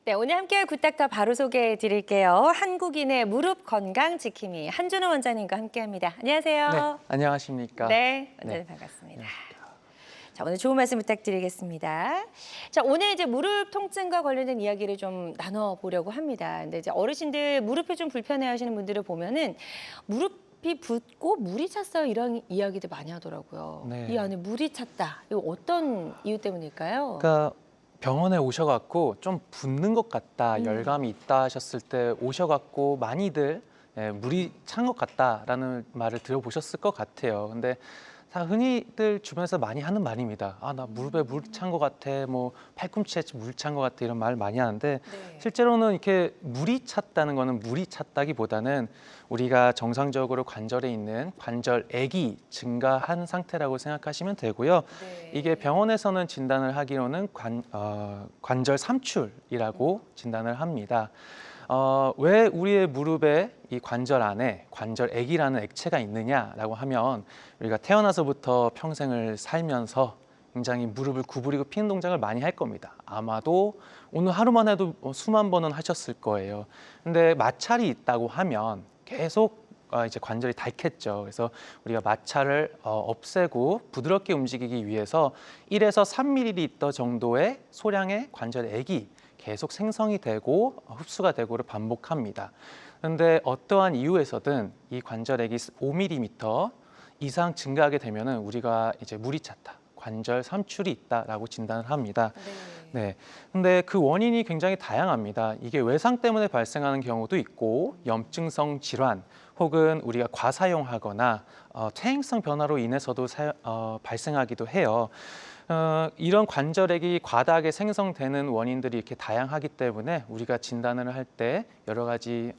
네, 오늘 함께할 굿닥터 바로 소개해 드릴게요. 한국인의 무릎 건강 지킴이 한준호 원장님과 함께합니다. 안녕하세요. 네, 안녕하십니까. 네, 원장님 반갑습니다. 자, 오늘 좋은 말씀 부탁드리겠습니다. 자, 오늘 이제 무릎 통증과 관련된 이야기를 좀 나눠보려고 합니다. 근데 이제 어르신들 무릎이 좀 불편해하시는 분들을 보면은 무릎이 붓고 물이 찼어요 이런 이야기들 많이 하더라고요. 네. 이 안에 물이 찼다. 이거 어떤 이유 때문일까요? 그러니까 병원에 오셔갖고 좀 붓는 것 같다, 열감이 있다 하셨을 때 오셔갖고 많이들 물이 찬 것 같다라는 말을 들어보셨을 것 같아요. 근데 다 흔히들 주변에서 많이 하는 말입니다. 아, 나 무릎에 물 찬 것 같아, 뭐 팔꿈치에 물 찬 것 같아 이런 말 많이 하는데 네. 실제로는 이렇게 물이 찼다는 거는 물이 찼다기보다는 우리가 정상적으로 관절에 있는 관절액이 증가한 상태라고 생각하시면 되고요. 네. 이게 병원에서는 진단을 하기로는 관절 삼출이라고 진단을 합니다. 왜 우리의 무릎에 이 관절 안에 관절액이라는 액체가 있느냐라고 하면 우리가 태어나서부터 평생을 살면서 굉장히 무릎을 구부리고 피는 동작을 많이 할 겁니다. 아마도 오늘 하루만 해도 수만 번은 하셨을 거예요. 근데 마찰이 있다고 하면 계속 이제 관절이 닳겠죠. 그래서 우리가 마찰을 없애고 부드럽게 움직이기 위해서 1에서 3ml 정도의 소량의 관절액이 계속 생성이 되고 흡수가 되고를 반복합니다. 그런데 어떠한 이유에서든 이 관절액이 5mm 이상 증가하게 되면은 우리가 이제 물이 찼다, 관절 삼출이 있다라고 진단을 합니다. 네. 근데 그 원인이 굉장히 다양합니다. 이게 외상 때문에 발생하는 경우도 있고 염증성 질환 혹은 우리가 과사용하거나 퇴행성 변화로 인해서도 발생하기도 해요. 이런 관절액이 과다하게 생성되는 원인들이 이렇게 다양하기 때문에 우리가 진단을 할 때 여러 가지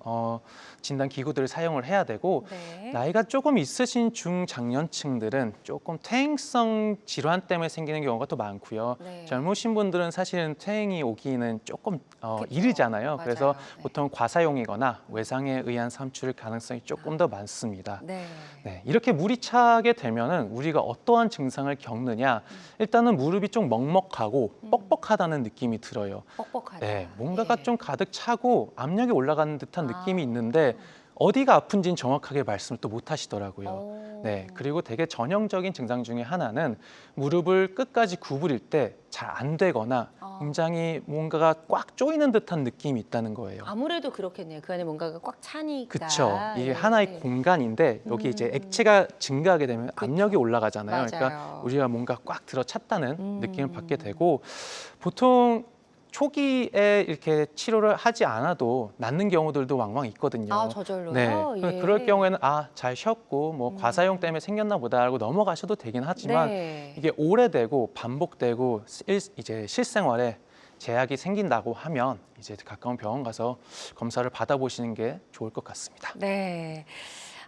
진단 기구들을 사용을 해야 되고 네. 나이가 조금 있으신 중장년층들은 조금 퇴행성 질환 때문에 생기는 경우가 더 많고요. 네. 젊으신 분들은 사실은 퇴행이 오기는 조금 그쵸. 이르잖아요. 그래서 맞아요. 네. 보통 과사용이거나 외상에 의한 삼출일 가능성이 조금 더 많습니다. 네. 네, 이렇게 물이 차게 되면은 우리가 어떠한 증상을 겪느냐? 일단은 무릎이 좀 먹먹하고 뻑뻑하다는 느낌이 들어요. 뻑뻑하다. 네, 뭔가가 예. 좀 가득 차고 압력이 올라가는 듯한 아. 느낌이 있는데 어디가 아픈지는 정확하게 말씀을 또 못 하시더라고요. 오. 네, 그리고 되게 전형적인 증상 중에 하나는 무릎을 끝까지 구부릴 때 잘 안 되거나 굉장히 뭔가가 꽉 조이는 듯한 느낌이 있다는 거예요. 아무래도 그렇겠네요. 그 안에 뭔가가 꽉 차니까. 그렇죠. 이게 예. 하나의 공간인데 여기 이제 액체가 증가하게 되면 압력이 올라가잖아요. 맞아요. 그러니까 우리가 뭔가 꽉 들어찼다는 느낌을 받게 음. 되고 보통 초기에 이렇게 치료를 하지 않아도 낫는 경우들도 왕왕 있거든요. 아, 저절로요? 네. 예. 그럴 경우에는 잘 쉬었고 뭐 과사용 때문에 생겼나 보다 하고 넘어가셔도 되긴 하지만 네. 이게 오래되고 반복되고 이제 실생활에 제약이 생긴다고 하면 이제 가까운 병원 가서 검사를 받아보시는 게 좋을 것 같습니다. 네.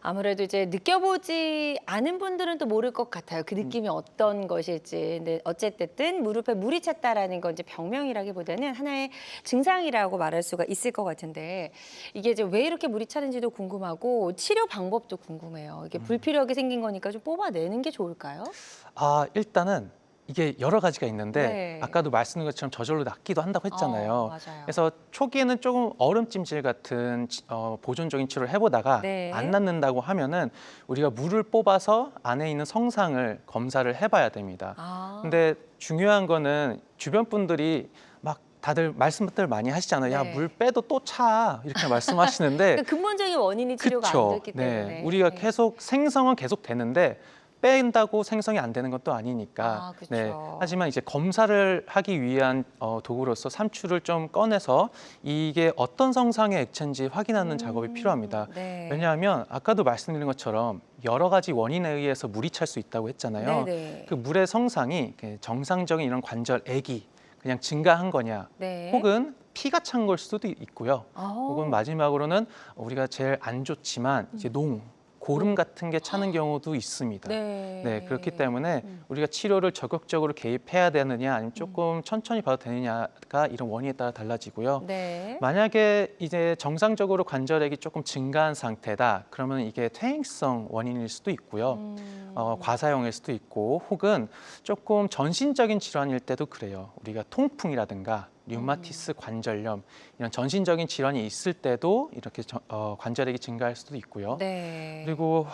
아무래도 이제 느껴보지 않은 분들은 또 모를 것 같아요. 그 느낌이 어떤 것일지. 근데 어쨌든 무릎에 물이 찼다라는 건 이제 병명이라기보다는 하나의 증상이라고 말할 수가 있을 것 같은데 이게 이제 왜 이렇게 물이 차는지도 궁금하고 치료 방법도 궁금해요. 이게 불필요하게 생긴 거니까 좀 뽑아내는 게 좋을까요? 일단은 이게 여러 가지가 있는데 네. 아까도 말씀드린 것처럼 저절로 낫기도 한다고 했잖아요. 맞아요. 그래서 초기에는 조금 얼음찜질 같은 보존적인 치료를 해보다가 네. 안 낫는다고 하면은 우리가 물을 뽑아서 안에 있는 성상을 검사를 해봐야 됩니다. 근데 중요한 거는 주변 분들이 막 다들 말씀들 많이 하시잖아요. 야, 네. 물 빼도 또 차 이렇게 말씀하시는데 그러니까 근본적인 원인이 치료가 안 됐기 때문에. 네, 우리가 계속 생성은 계속 되는데 뺀다고 생성이 안 되는 것도 아니니까. 그쵸. 네. 하지만 이제 검사를 하기 위한 도구로서 삼출을 좀 꺼내서 이게 어떤 성상의 액체인지 확인하는 작업이 필요합니다. 네. 왜냐하면 아까도 말씀드린 것처럼 여러 가지 원인에 의해서 물이 찰 수 있다고 했잖아요. 네네. 그 물의 성상이 정상적인 이런 관절액이 그냥 증가한 거냐, 네. 혹은 피가 찬 걸 수도 있고요. 어. 혹은 마지막으로는 우리가 제일 안 좋지만 이제 고름 같은 게 차는 경우도 있습니다. 네. 네, 그렇기 때문에 우리가 치료를 적극적으로 개입해야 되느냐 아니면 조금 천천히 봐도 되느냐가 이런 원인에 따라 달라지고요. 네. 만약에 이제 정상적으로 관절액이 조금 증가한 상태다, 그러면 이게 퇴행성 원인일 수도 있고요. 과사용일 수도 있고, 혹은 조금 전신적인 질환일 때도 그래요. 우리가 통풍이라든가 류마티스 관절염 이런 전신적인 질환이 있을 때도 이렇게 관절액이 증가할 수도 있고요. 네. 그리고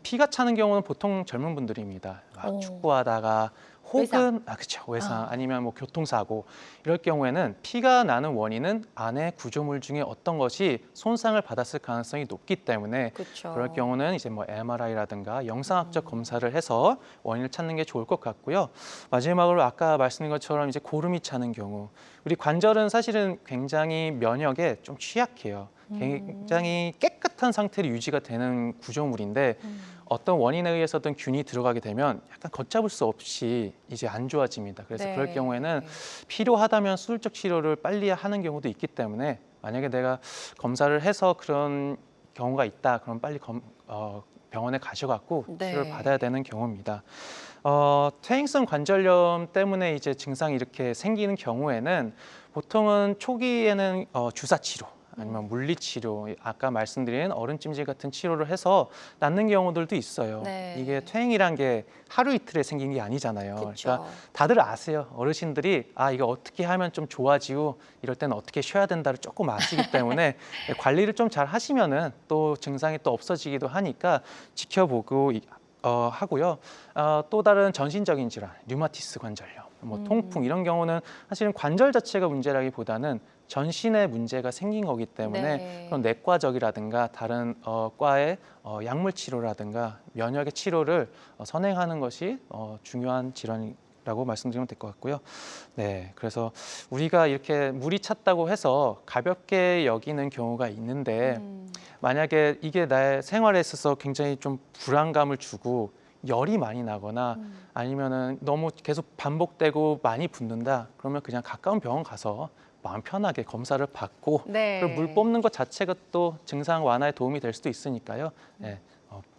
피가 차는 경우는 보통 젊은 분들입니다. 막 축구하다가 혹은 그렇죠, 외상 아니면 뭐 교통사고 이럴 경우에는 피가 나는 원인은 안에 구조물 중에 어떤 것이 손상을 받았을 가능성이 높기 때문에 그쵸. 그럴 경우는 이제 뭐 MRI라든가 영상학적 검사를 해서 원인을 찾는 게 좋을 것 같고요. 마지막으로 아까 말씀드린 것처럼 이제 고름이 차는 경우, 우리 관절은 사실은 굉장히 면역에 좀 취약해요. 굉장히 깨끗한 상태로 유지가 되는 구조물인데 어떤 원인에 의해서든 균이 들어가게 되면 약간 걷잡을 수 없이 이제 안 좋아집니다. 그래서 네. 그럴 경우에는 필요하다면 수술적 치료를 빨리 하는 경우도 있기 때문에, 만약에 내가 검사를 해서 그런 경우가 있다, 그럼 빨리 병원에 가셔갖고 네. 치료를 받아야 되는 경우입니다. 퇴행성 관절염 때문에 이제 증상이 이렇게 생기는 경우에는 보통은 초기에는 주사 치료 아니면 물리치료, 아까 말씀드린 얼음찜질 같은 치료를 해서 낫는 경우들도 있어요. 네. 이게 퇴행이란 게 하루 이틀에 생긴 게 아니잖아요. 그쵸. 그러니까 다들 아세요. 어르신들이 이거 어떻게 하면 좀 좋아지고 이럴 때는 어떻게 쉬어야 된다를 조금 아시기 때문에 관리를 좀 잘 하시면은 또 증상이 또 없어지기도 하니까 지켜보고 하고요. 또 다른 전신적인 질환, 류마티스 관절염, 뭐 통풍 이런 경우는 사실은 관절 자체가 문제라기보다는 전신에 문제가 생긴 거기 때문에 네. 그런 내과적이라든가 다른 과의 약물 치료라든가 면역의 치료를 선행하는 것이 중요한 질환이라고 말씀드리면 될 것 같고요. 네, 그래서 우리가 이렇게 물이 찼다고 해서 가볍게 여기는 경우가 있는데 만약에 이게 나의 생활에 있어서 굉장히 좀 불안감을 주고 열이 많이 나거나 아니면은 너무 계속 반복되고 많이 붓는다, 그러면 그냥 가까운 병원 가서 마음 편하게 검사를 받고 네. 그리고 물 뽑는 것 자체가 또 증상 완화에 도움이 될 수도 있으니까요. 네,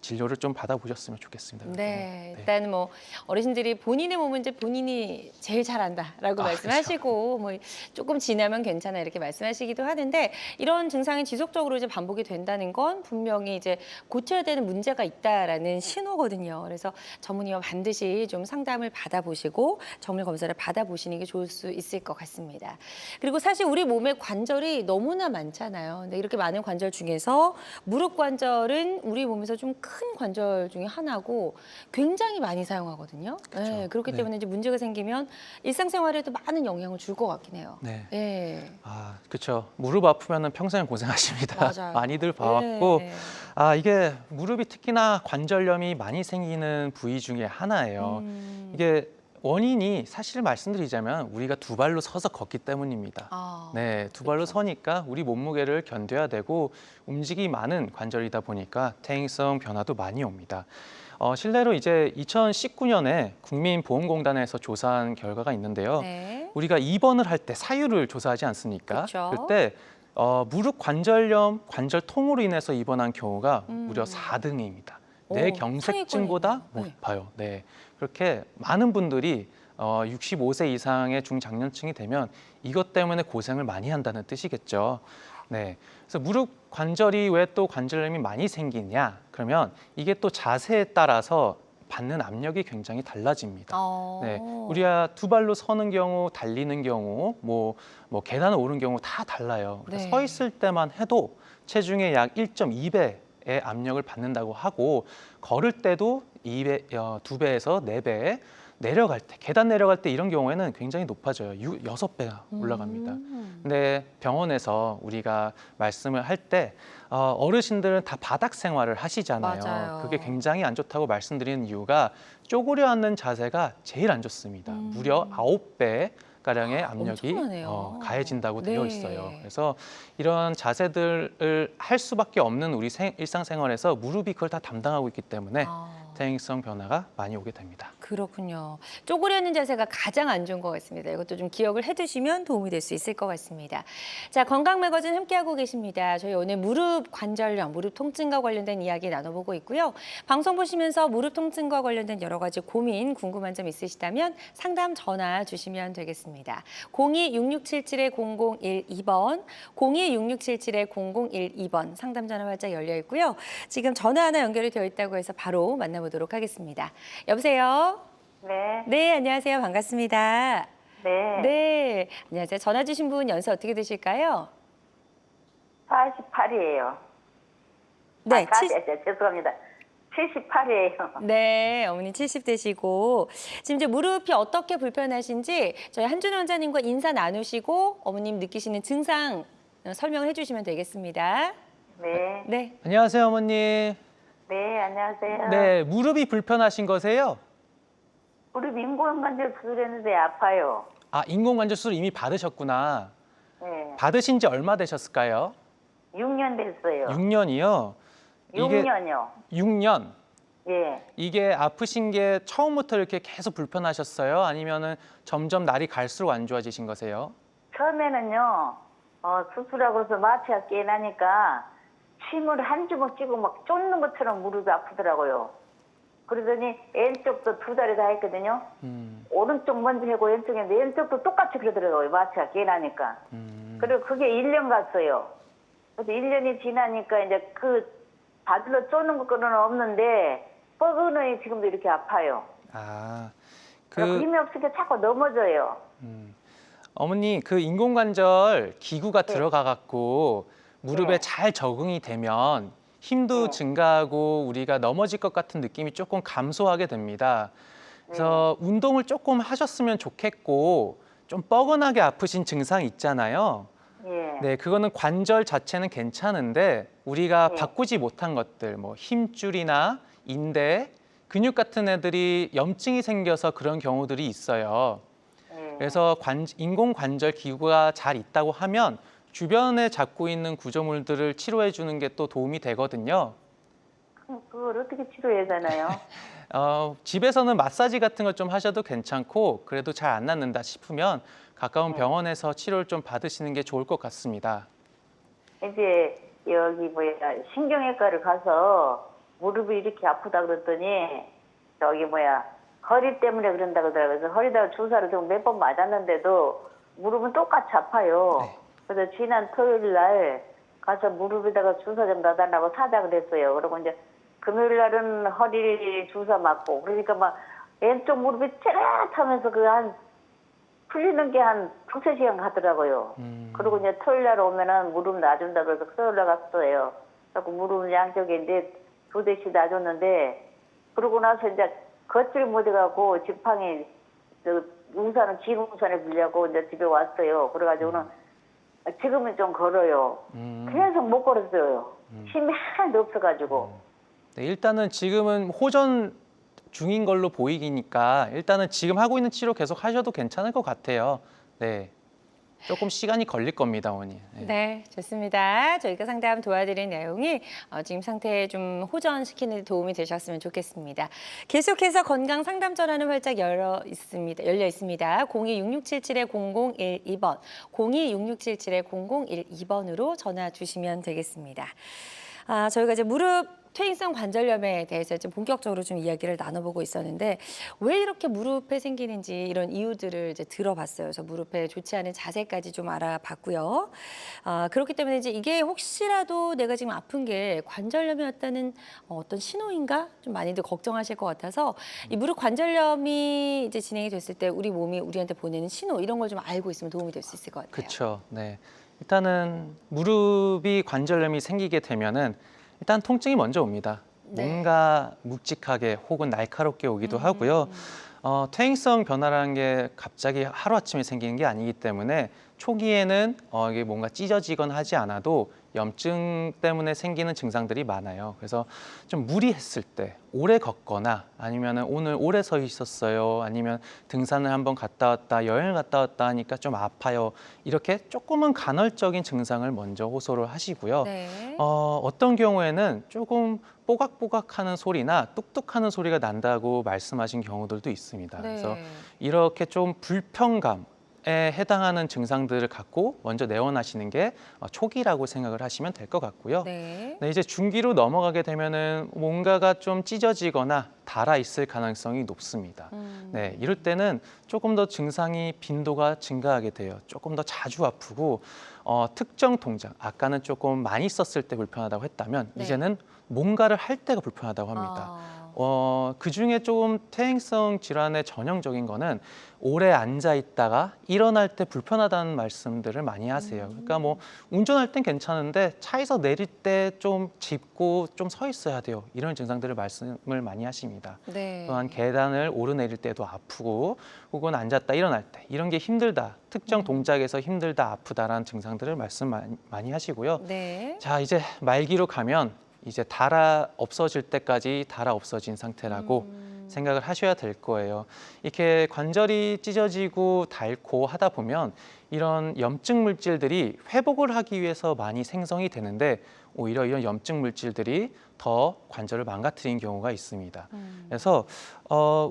진료를 좀 받아보셨으면 좋겠습니다. 네, 일단 뭐 어르신들이 본인의 몸은 이제 본인이 제일 잘 안다라고 말씀하시고 뭐 조금 지나면 괜찮아 이렇게 말씀하시기도 하는데, 이런 증상이 지속적으로 이제 반복이 된다는 건 분명히 이제 고쳐야 되는 문제가 있다라는 신호거든요. 그래서 전문의와 반드시 좀 상담을 받아보시고 정밀 검사를 받아보시는 게 좋을 수 있을 것 같습니다. 그리고 사실 우리 몸에 관절이 너무나 많잖아요. 근데 이렇게 많은 관절 중에서 무릎 관절은 우리 몸에서 좀 큰 관절 중에 하나고 굉장히 많이 사용하거든요. 그렇죠. 네, 그렇기 네. 때문에 이제 문제가 생기면 일상생활에도 많은 영향을 줄 것 같긴 해요. 네. 네. 그렇죠. 무릎 아프면은 평생 고생하십니다. 맞아요. 많이들 봐왔고, 네. 이게 무릎이 특히나 관절염이 많이 생기는 부위 중에 하나예요. 이게 원인이 사실 말씀드리자면 우리가 두 발로 서서 걷기 때문입니다. 네, 두 발로 서니까 우리 몸무게를 견뎌야 되고 움직임이 많은 관절이다 보니까 퇴행성 변화도 많이 옵니다. 실례로 이제 2019년에 국민보험공단에서 조사한 결과가 있는데요. 네. 우리가 입원을 할 때 사유를 조사하지 않습니까? 그쵸. 그때 무릎 관절염, 관절통으로 인해서 입원한 경우가 무려 4등입니다. 뇌경색증보다 상위권이네요. 높아요. 네, 그렇게 많은 분들이 65세 이상의 중장년층이 되면 이것 때문에 고생을 많이 한다는 뜻이겠죠. 네, 그래서 무릎 관절이 왜 또 관절염이 많이 생기냐? 그러면 이게 또 자세에 따라서 받는 압력이 굉장히 달라집니다. 어. 네, 우리가 두 발로 서는 경우, 달리는 경우, 뭐 계단을 오르는 경우 다 달라요. 네. 서 있을 때만 해도 체중의 약 1.2배의 압력을 받는다고 하고 걸을 때도 2배에서 4배, 내려갈 때, 계단 내려갈 때 이런 경우에는 굉장히 높아져요. 6배가 올라갑니다. 근데 병원에서 우리가 말씀을 할 때 어르신들은 다 바닥 생활을 하시잖아요. 맞아요. 그게 굉장히 안 좋다고 말씀드리는 이유가 쪼그려 앉는 자세가 제일 안 좋습니다. 무려 9배 가량의 압력이 엄청나네요. 가해진다고 되어 네. 있어요. 그래서 이런 자세들을 할 수밖에 없는 우리 일상생활에서 무릎이 그걸 다 담당하고 있기 때문에 퇴행성 변화가 많이 오게 됩니다. 그렇군요. 쪼그려 앉는 자세가 가장 안 좋은 것 같습니다. 이것도 좀 기억을 해두시면 도움이 될 수 있을 것 같습니다. 자, 건강 매거진 함께하고 계십니다. 저희 오늘 무릎 관절염, 무릎 통증과 관련된 이야기 나눠보고 있고요. 방송 보시면서 무릎 통증과 관련된 여러 가지 고민, 궁금한 점 있으시다면 상담 전화 주시면 되겠습니다. 02-6677-0012번, 02-6677-0012번 상담 전화 활짝 열려 있고요. 지금 전화 하나 연결이 되어 있다고 해서 바로 만나보도록 하겠습니다. 여보세요? 네, 네, 안녕하세요. 반갑습니다. 네. 네, 안녕하세요. 전화 주신 분 연세 어떻게 되실까요? 48이에요. 네, 죄송합니다. 78이에요. 네, 어머니 70 되시고 지금 이제 무릎이 어떻게 불편하신지 저희 한준 원장님과 인사 나누시고 어머님 느끼시는 증상 설명을 해주시면 되겠습니다. 네, 네, 안녕하세요, 어머니. 네, 안녕하세요. 네, 무릎이 불편하신 거세요? 무릎 인공관절 수술했는데 아파요. 아, 인공관절 수술 이미 받으셨구나. 네, 받으신 지 얼마 되셨을까요? 6년 됐어요. 6년이요? 6년요. 6년. 예, 이게 아프신 게 처음부터 이렇게 계속 불편하셨어요? 아니면은 점점 날이 갈수록 안 좋아지신 거세요? 처음에는요, 수술하고 나서 마취가 깨나니까 침을 한 주먹 찌고 막 쫓는 것처럼 무릎이 아프더라고요. 그러더니 왼쪽도 2달이 다 했거든요. 오른쪽 먼저 하고 왼쪽에 왼쪽도 똑같이 그러더라고요. 마취가 깨나니까. 그리고 그게 1년 갔어요. 그래서 1년이 지나니까 이제 그 바질로 쫓는 것은 없는데 뻐근히 지금도 이렇게 아파요. 아, 힘이 없으니까 자꾸 넘어져요. 어머니 그 인공관절 기구가 들어가 갖고 무릎에 네. 잘 적응이 되면 힘도 네. 증가하고 우리가 넘어질 것 같은 느낌이 조금 감소하게 됩니다. 그래서 운동을 조금 하셨으면 좋겠고 좀 뻐근하게 아프신 증상 있잖아요. 예. 네, 그거는 관절 자체는 괜찮은데 우리가 네. 바꾸지 못한 것들, 뭐 힘줄이나 인대, 근육 같은 애들이 염증이 생겨서 그런 경우들이 있어요. 예. 그래서 인공관절 기구가 잘 있다고 하면 주변에 잡고 있는 구조물들을 치료해 주는 게 또 도움이 되거든요. 그걸 어떻게 치료해야 되나요? 집에서는 마사지 같은 거 좀 하셔도 괜찮고 그래도 잘 안 낫는다 싶으면 가까운 병원에서 치료를 좀 받으시는 게 좋을 것 같습니다. 이제 여기 신경외과를 가서 무릎이 이렇게 아프다 그랬더니 허리 때문에 그런다 그러더라고요. 그래서 허리다가 주사를 몇 번 맞았는데도 무릎은 똑같이 아파요. 네. 그래서 지난 토요일 날 가서 무릎에다가 주사 좀 놔달라고 사자 그랬어요. 그리고 이제 금요일 날은 허리 주사 맞고 그러니까 막 왼쪽 무릎이 찌릿하면서 풀리는 게 한 2-3시간 가더라고요. 그리고 이제 토요일 날 오면은 무릎 놔준다 그래서 토요일 날 갔어요. 그래서 무릎 양쪽에 이제 2대씩 놔줬는데 그러고 나서 이제 걷지를 못해갖고 지팡이 우산은 긴 우산을 빌려고 이제 집에 왔어요. 그래가지고는 지금은 좀 걸어요. 계속 못 걸었어요. 힘이 하나도 없어가지고. 네, 일단은 지금은 호전 중인 걸로 보이니까 일단은 지금 하고 있는 치료 계속 하셔도 괜찮을 것 같아요. 네, 조금 시간이 걸릴 겁니다, 어머니. 네. 네, 좋습니다. 저희가 상담 도와드린 내용이 지금 상태에 좀 호전시키는 데 도움이 되셨으면 좋겠습니다. 계속해서 건강 상담 전화는 활짝 열려 있습니다. 02-6677-0012번, 02-6677-0012번으로 전화 주시면 되겠습니다. 저희가 이제 무릎 퇴행성 관절염에 대해서 좀 본격적으로 좀 이야기를 나눠보고 있었는데 왜 이렇게 무릎에 생기는지 이런 이유들을 이제 들어봤어요. 그래서 무릎에 좋지 않은 자세까지 좀 알아봤고요. 그렇기 때문에 이제 이게 혹시라도 내가 지금 아픈 게 관절염이었다는 어떤 신호인가 좀 많이들 걱정하실 것 같아서 이 무릎 관절염이 이제 진행이 됐을 때 우리 몸이 우리한테 보내는 신호 이런 걸 좀 알고 있으면 도움이 될 수 있을 것 같아요. 그렇죠. 네. 일단은 무릎이 관절염이 생기게 되면은 일단 통증이 먼저 옵니다. 네. 뭔가 묵직하게 혹은 날카롭게 오기도 하고요. 퇴행성 변화라는 게 갑자기 하루아침에 생기는 게 아니기 때문에 초기에는 이게 뭔가 찢어지거나 하지 않아도 염증 때문에 생기는 증상들이 많아요. 그래서 좀 무리했을 때 오래 걷거나 아니면 오늘 오래 서 있었어요. 아니면 등산을 한번 갔다 왔다 여행을 갔다 왔다 하니까 좀 아파요. 이렇게 조금은 간헐적인 증상을 먼저 호소를 하시고요. 네. 어떤 경우에는 조금 뽀각뽀각하는 소리나 뚝뚝하는 소리가 난다고 말씀하신 경우들도 있습니다. 그래서 네. 이렇게 좀 불편감에 해당하는 증상들을 갖고 먼저 내원하시는 게 초기라고 생각을 하시면 될 것 같고요. 네. 네, 이제 중기로 넘어가게 되면은 뭔가가 좀 찢어지거나 닳아 있을 가능성이 높습니다. 네, 이럴 때는 조금 더 증상이 빈도가 증가하게 돼요. 조금 더 자주 아프고 특정 동작, 아까는 조금 많이 썼을 때 불편하다고 했다면 네. 이제는 뭔가를 할 때가 불편하다고 합니다. 그중에 조금 퇴행성 질환의 전형적인 거는 오래 앉아 있다가 일어날 때 불편하다는 말씀들을 많이 하세요. 그러니까 뭐 운전할 땐 괜찮은데 차에서 내릴 때 좀 짚고 좀 서 있어야 돼요. 이런 증상들을 말씀을 많이 하십니다. 네. 또한 계단을 오르내릴 때도 아프고 혹은 앉았다 일어날 때 이런 게 힘들다. 특정 동작에서 힘들다 아프다라는 증상들을 말씀 많이 하시고요. 네. 자, 이제 말기로 가면 이제 닳아 없어질 때까지 닳아 없어진 상태라고 생각을 하셔야 될 거예요. 이렇게 관절이 찢어지고 닳고 하다 보면 이런 염증 물질들이 회복을 하기 위해서 많이 생성이 되는데 오히려 이런 염증 물질들이 더 관절을 망가뜨리는 경우가 있습니다. 그래서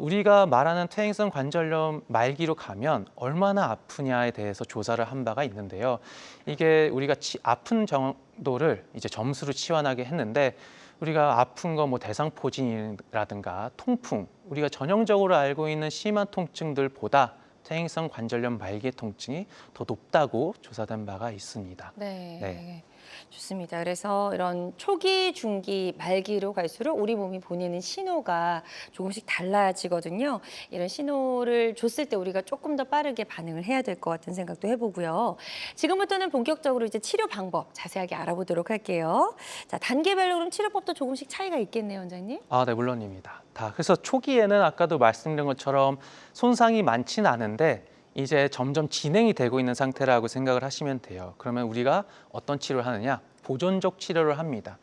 우리가 말하는 퇴행성 관절염 말기로 가면 얼마나 아프냐에 대해서 조사를 한 바가 있는데요. 이게 우리가 아픈 정도를 이제 점수로 치환하게 했는데 우리가 아픈 거 뭐 대상포진이라든가 통풍, 우리가 전형적으로 알고 있는 심한 통증들보다 퇴행성 관절염 말기의 통증이 더 높다고 조사된 바가 있습니다. 네. 네. 좋습니다. 그래서 이런 초기, 중기, 말기로 갈수록 우리 몸이 보내는 신호가 조금씩 달라지거든요. 이런 신호를 줬을 때 우리가 조금 더 빠르게 반응을 해야 될 것 같은 생각도 해보고요. 지금부터는 본격적으로 이제 치료 방법 자세하게 알아보도록 할게요. 자, 단계별로 그럼 치료법도 조금씩 차이가 있겠네요, 원장님. 네, 물론입니다. 그래서 초기에는 아까도 말씀드린 것처럼 손상이 많지는 않은데 이제 점점 진행이 되고 있는 상태라고 생각을 하시면 돼요. 그러면 우리가 어떤 치료를 하느냐? 보존적 치료를 합니다.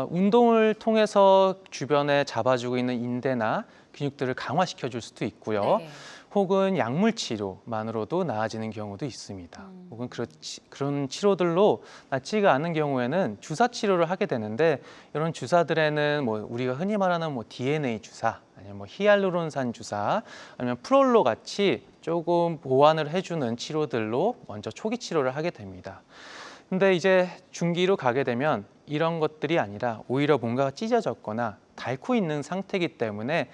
운동을 통해서 주변에 잡아주고 있는 인대나 근육들을 강화시켜 줄 수도 있고요. 네. 혹은 약물 치료만으로도 나아지는 경우도 있습니다. 혹은 그런 치료들로 낫지가 않은 경우에는 주사 치료를 하게 되는데 이런 주사들에는 뭐 우리가 흔히 말하는 뭐 DNA 주사, 아니면 뭐 히알루론산 주사, 아니면 프롤로 같이 조금 보완을 해주는 치료들로 먼저 초기 치료를 하게 됩니다. 근데 이제 중기로 가게 되면 이런 것들이 아니라 오히려 뭔가가 찢어졌거나 닳고 있는 상태이기 때문에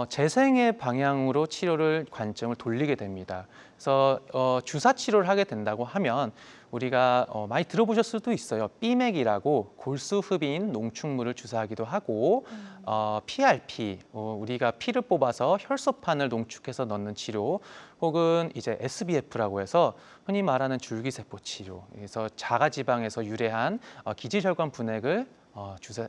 재생의 방향으로 치료를 관점을 돌리게 됩니다. 그래서 주사 치료를 하게 된다고 하면 우리가 많이 들어보셨을 수도 있어요. 삐맥이라고 골수 흡인 농축물을 주사하기도 하고 PRP, 우리가 피를 뽑아서 혈소판을 농축해서 넣는 치료, 혹은 이제 SBF라고 해서 흔히 말하는 줄기세포 치료, 그래서 자가지방에서 유래한 기지혈관 분해를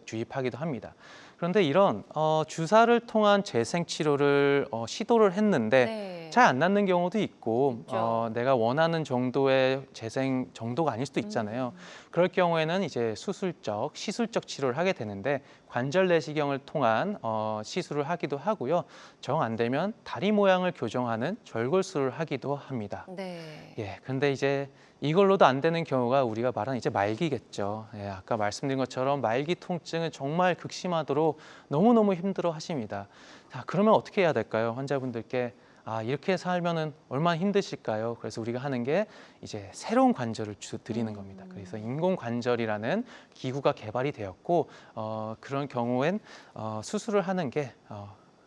주입하기도 합니다. 그런데 이런 주사를 통한 재생 치료를 시도를 했는데 네. 잘 안 낫는 경우도 있고 있죠. 내가 원하는 정도의 재생 정도가 아닐 수도 있잖아요. 그럴 경우에는 이제 시술적 치료를 하게 되는데 관절 내시경을 통한 시술을 하기도 하고요. 정 안 되면 다리 모양을 교정하는 절골술을 하기도 합니다. 네. 예, 근데 이제 이걸로도 안 되는 경우가 우리가 말한 이제 말기겠죠. 예, 아까 말씀드린 것처럼 말기 통증은 정말 극심하도록 너무너무 힘들어 하십니다. 자, 그러면 어떻게 해야 될까요? 환자분들께 아, 이렇게 살면은 얼마나 힘드실까요? 그래서 우리가 하는 게 이제 새로운 관절을 드리는 겁니다. 그래서 인공관절이라는 기구가 개발이 되었고 그런 경우엔 수술을 하는 게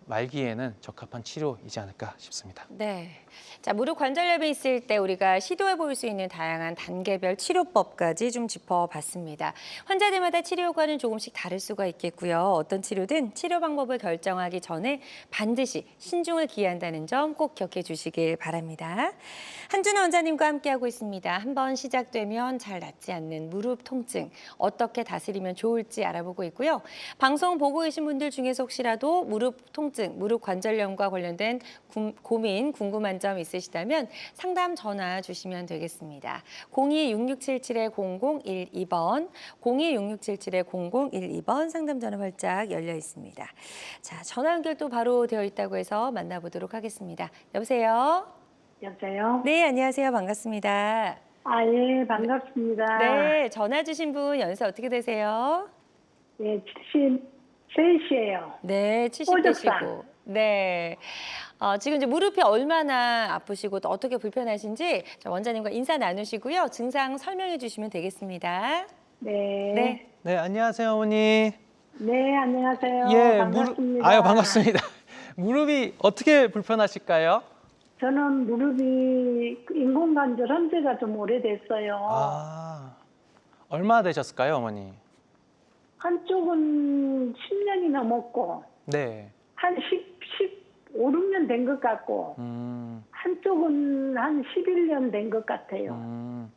말기에는 적합한 치료이지 않을까 싶습니다. 네. 자, 무릎 관절염이 있을 때 우리가 시도해 볼 수 있는 다양한 단계별 치료법까지 좀 짚어봤습니다. 환자들마다 치료 효과는 조금씩 다를 수가 있겠고요. 어떤 치료든 치료 방법을 결정하기 전에 반드시 신중을 기한다는 점 꼭 기억해 주시길 바랍니다. 한준호 원장님과 함께하고 있습니다. 한번 시작되면 잘 낫지 않는 무릎 통증, 어떻게 다스리면 좋을지 알아보고 있고요. 방송 보고 계신 분들 중에서 혹시라도 무릎 통증, 무릎 관절염과 관련된 고민, 궁금한 점 있으시다면 상담 전화 주시면 되겠습니다. 02-6677-0012번, 02-6677-0012번 상담 전화 활짝 열려 있습니다. 자, 전화 연결 또 바로 되어 있다고 해서 만나보도록 하겠습니다. 여보세요? 여보세요? 네, 안녕하세요. 반갑습니다. 아, 예, 반갑습니다. 네, 전화 주신 분 연세 어떻게 되세요? 예, 73이에요. 네, 70대시고. 네. 지금 이제 무릎이 얼마나 아프시고 또 어떻게 불편하신지 원장님과 인사 나누시고요. 증상 설명해 주시면 되겠습니다. 네. 네. 네, 안녕하세요, 어머니. 네, 안녕하세요. 예, 반갑습니다. 아유, 반갑습니다. 무릎이 어떻게 불편하실까요? 저는 무릎이 인공관절 한 지가 좀 오래됐어요. 아, 얼마 되셨을까요, 어머니? 한쪽은 10년이 넘었고, 네. 한 15, 6년 된 것 같고, 한쪽은 한 11년 된 것 같아요.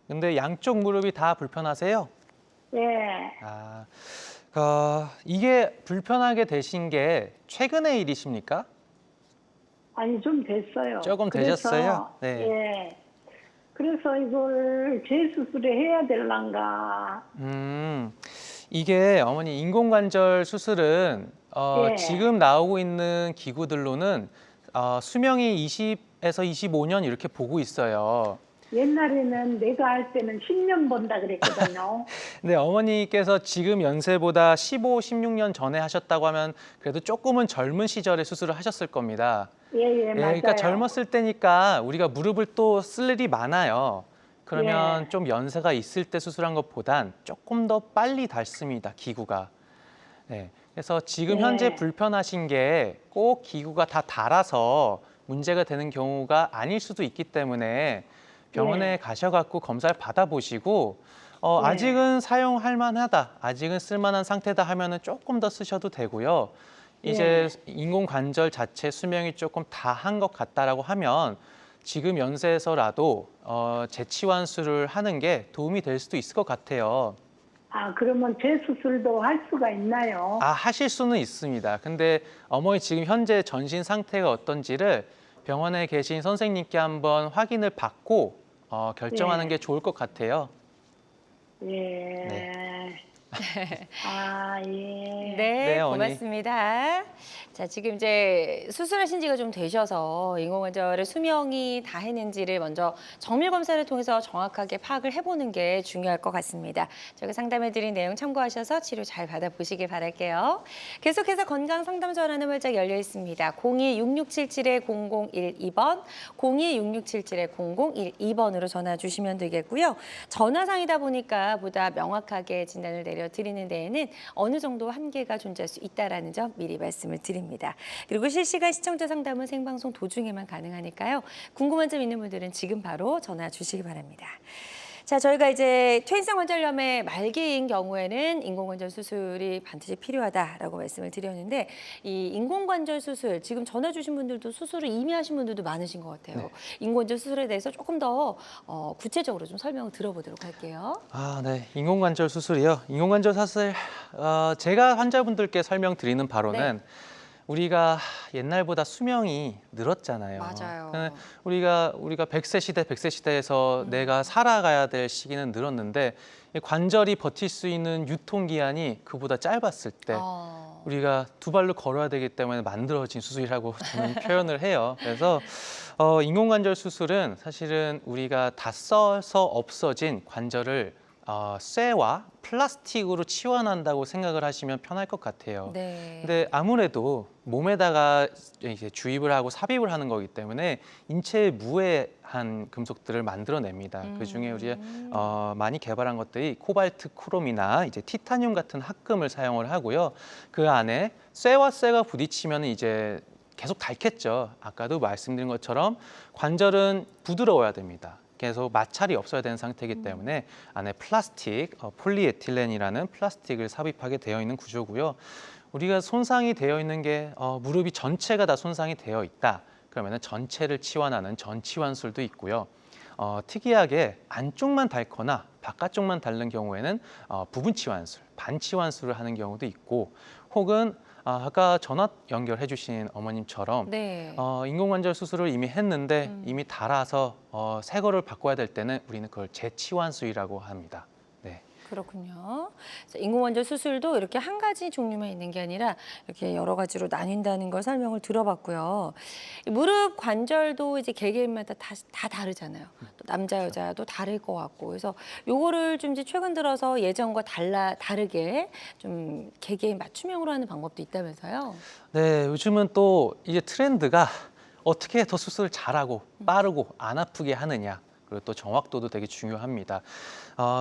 근데 양쪽 무릎이 다 불편하세요? 예. 아, 이게 불편하게 되신 게 최근의 일이십니까? 아니, 좀 됐어요. 조금 그래서, 되셨어요? 네. 예. 그래서 이걸 재수술을 해야 될란가. 이게 어머니 인공관절 수술은 예. 지금 나오고 있는 기구들로는 수명이 20에서 25년 이렇게 보고 있어요. 옛날에는 내가 할 때는 10년 본다 그랬거든요. 근데 어머니께서 지금 연세보다 15, 16년 전에 하셨다고 하면 그래도 조금은 젊은 시절에 수술을 하셨을 겁니다. 예, 예, 맞아요. 그러니까 젊었을 때니까 우리가 무릎을 또 쓸 일이 많아요. 그러면 예. 좀 연세가 있을 때 수술한 것보단 조금 더 빨리 닳습니다, 기구가. 네. 그래서 지금 네. 현재 불편하신 게 꼭 기구가 다 닳아서 문제가 되는 경우가 아닐 수도 있기 때문에 병원에 네. 가셔갖고 검사를 받아보시고 네. 아직은 사용할 만하다, 아직은 쓸만한 상태다 하면은 조금 더 쓰셔도 되고요. 이제 인공관절 자체 수명이 조금 다한 것 같다라고 하면 지금 연세에서라도 재치환수를 하는 게 도움이 될 수도 있을 것 같아요. 아, 그러면 재수술도 할 수가 있나요? 아, 하실 수는 있습니다. 근데 어머니 지금 현재 전신 상태가 어떤지를 병원에 계신 선생님께 한번 확인을 받고 결정하는 예. 게 좋을 것 같아요. 예. 네. 아, 예. 네, 네, 어머니. 고맙습니다. 자, 지금 이제 수술하신 지가 좀 되셔서 인공관절의 수명이 다 했는지를 먼저 정밀 검사를 통해서 정확하게 파악을 해보는 게 중요할 것 같습니다. 저희가 상담해드린 내용 참고하셔서 치료 잘 받아보시길 바랄게요. 계속해서 건강 상담 전화는 활짝 열려 있습니다. 02-6677-0012번, 02-6677-0012번으로 전화 주시면 되겠고요. 전화상이다 보니까 보다 명확하게 진단을 내려드리는 데에는 어느 정도 한계가 존재할 수 있다는 점 미리 말씀을 드립니다. 그리고 실시간 시청자 상담은 생방송 도중에만 가능하니까요. 궁금한 점 있는 분들은 지금 바로 전화 주시기 바랍니다. 자, 저희가 이제 퇴행성 관절염의 말기인 경우에는 인공관절 수술이 반드시 필요하다라고 말씀을 드렸는데 이 인공관절 수술, 지금 전화 주신 분들도 수술을 이미 하신 분들도 많으신 것 같아요. 네. 인공관절 수술에 대해서 조금 더 구체적으로 좀 설명을 들어보도록 할게요. 아, 네. 인공관절 수술이요. 인공관절 수술 제가 환자분들께 설명드리는 바로는 우리가 옛날보다 수명이 늘었잖아요. 맞아요. 우리가 100세 시대, 100세 시대에서 내가 살아가야 될 시기는 늘었는데 이 관절이 버틸 수 있는 유통기한이 그보다 짧았을 때 우리가 두 발로 걸어야 되기 때문에 만들어진 수술이라고 저는 표현을 해요. 그래서 인공관절 수술은 사실은 우리가 다 써서 없어진 관절을 쇠와 플라스틱으로 치환한다고 생각을 하시면 편할 것 같아요. 네. 근데 아무래도 몸에다가 이제 주입을 하고 삽입을 하는 거기 때문에 인체에 무해한 금속들을 만들어냅니다. 그 중에 우리 많이 개발한 것들이 코발트, 크롬이나 이제 티타늄 같은 합금을 사용을 하고요. 그 안에 쇠와 쇠가 부딪히면 이제 계속 닳겠죠. 아까도 말씀드린 것처럼 관절은 부드러워야 됩니다. 계속 마찰이 없어야 되는 상태이기 때문에 안에 플라스틱, 폴리에틸렌이라는 플라스틱을 삽입하게 되어 있는 구조고요. 우리가 손상이 되어 있는 게 무릎이 전체가 다 손상이 되어 있다. 그러면 전체를 치환하는 전치환술도 있고요. 특이하게 안쪽만 닳거나 바깥쪽만 닳는 경우에는 부분 치환술, 반치환술을 하는 경우도 있고, 혹은 아까 전화 연결해 주신 어머님처럼 네. 인공관절 수술을 이미 했는데 이미 닳아서 새 거를 바꿔야 될 때는 우리는 그걸 재치환술이라고 합니다. 네. 그렇군요. 자, 인공관절 수술도 이렇게 한 가지 종류만 있는 게 아니라 이렇게 여러 가지로 나뉜다는 걸 설명을 들어봤고요. 이 무릎 관절도 이제 개개인마다 다 다르잖아요. 또 남자 여자도 다를 것 같고, 그래서 요거를 좀 이제 최근 들어서 예전과 다르게 좀 개개인 맞춤형으로 하는 방법도 있다면서요. 네, 요즘은 또 이제 트렌드가 어떻게 더 수술을 잘하고 빠르고 안 아프게 하느냐, 그리고 또 정확도도 되게 중요합니다.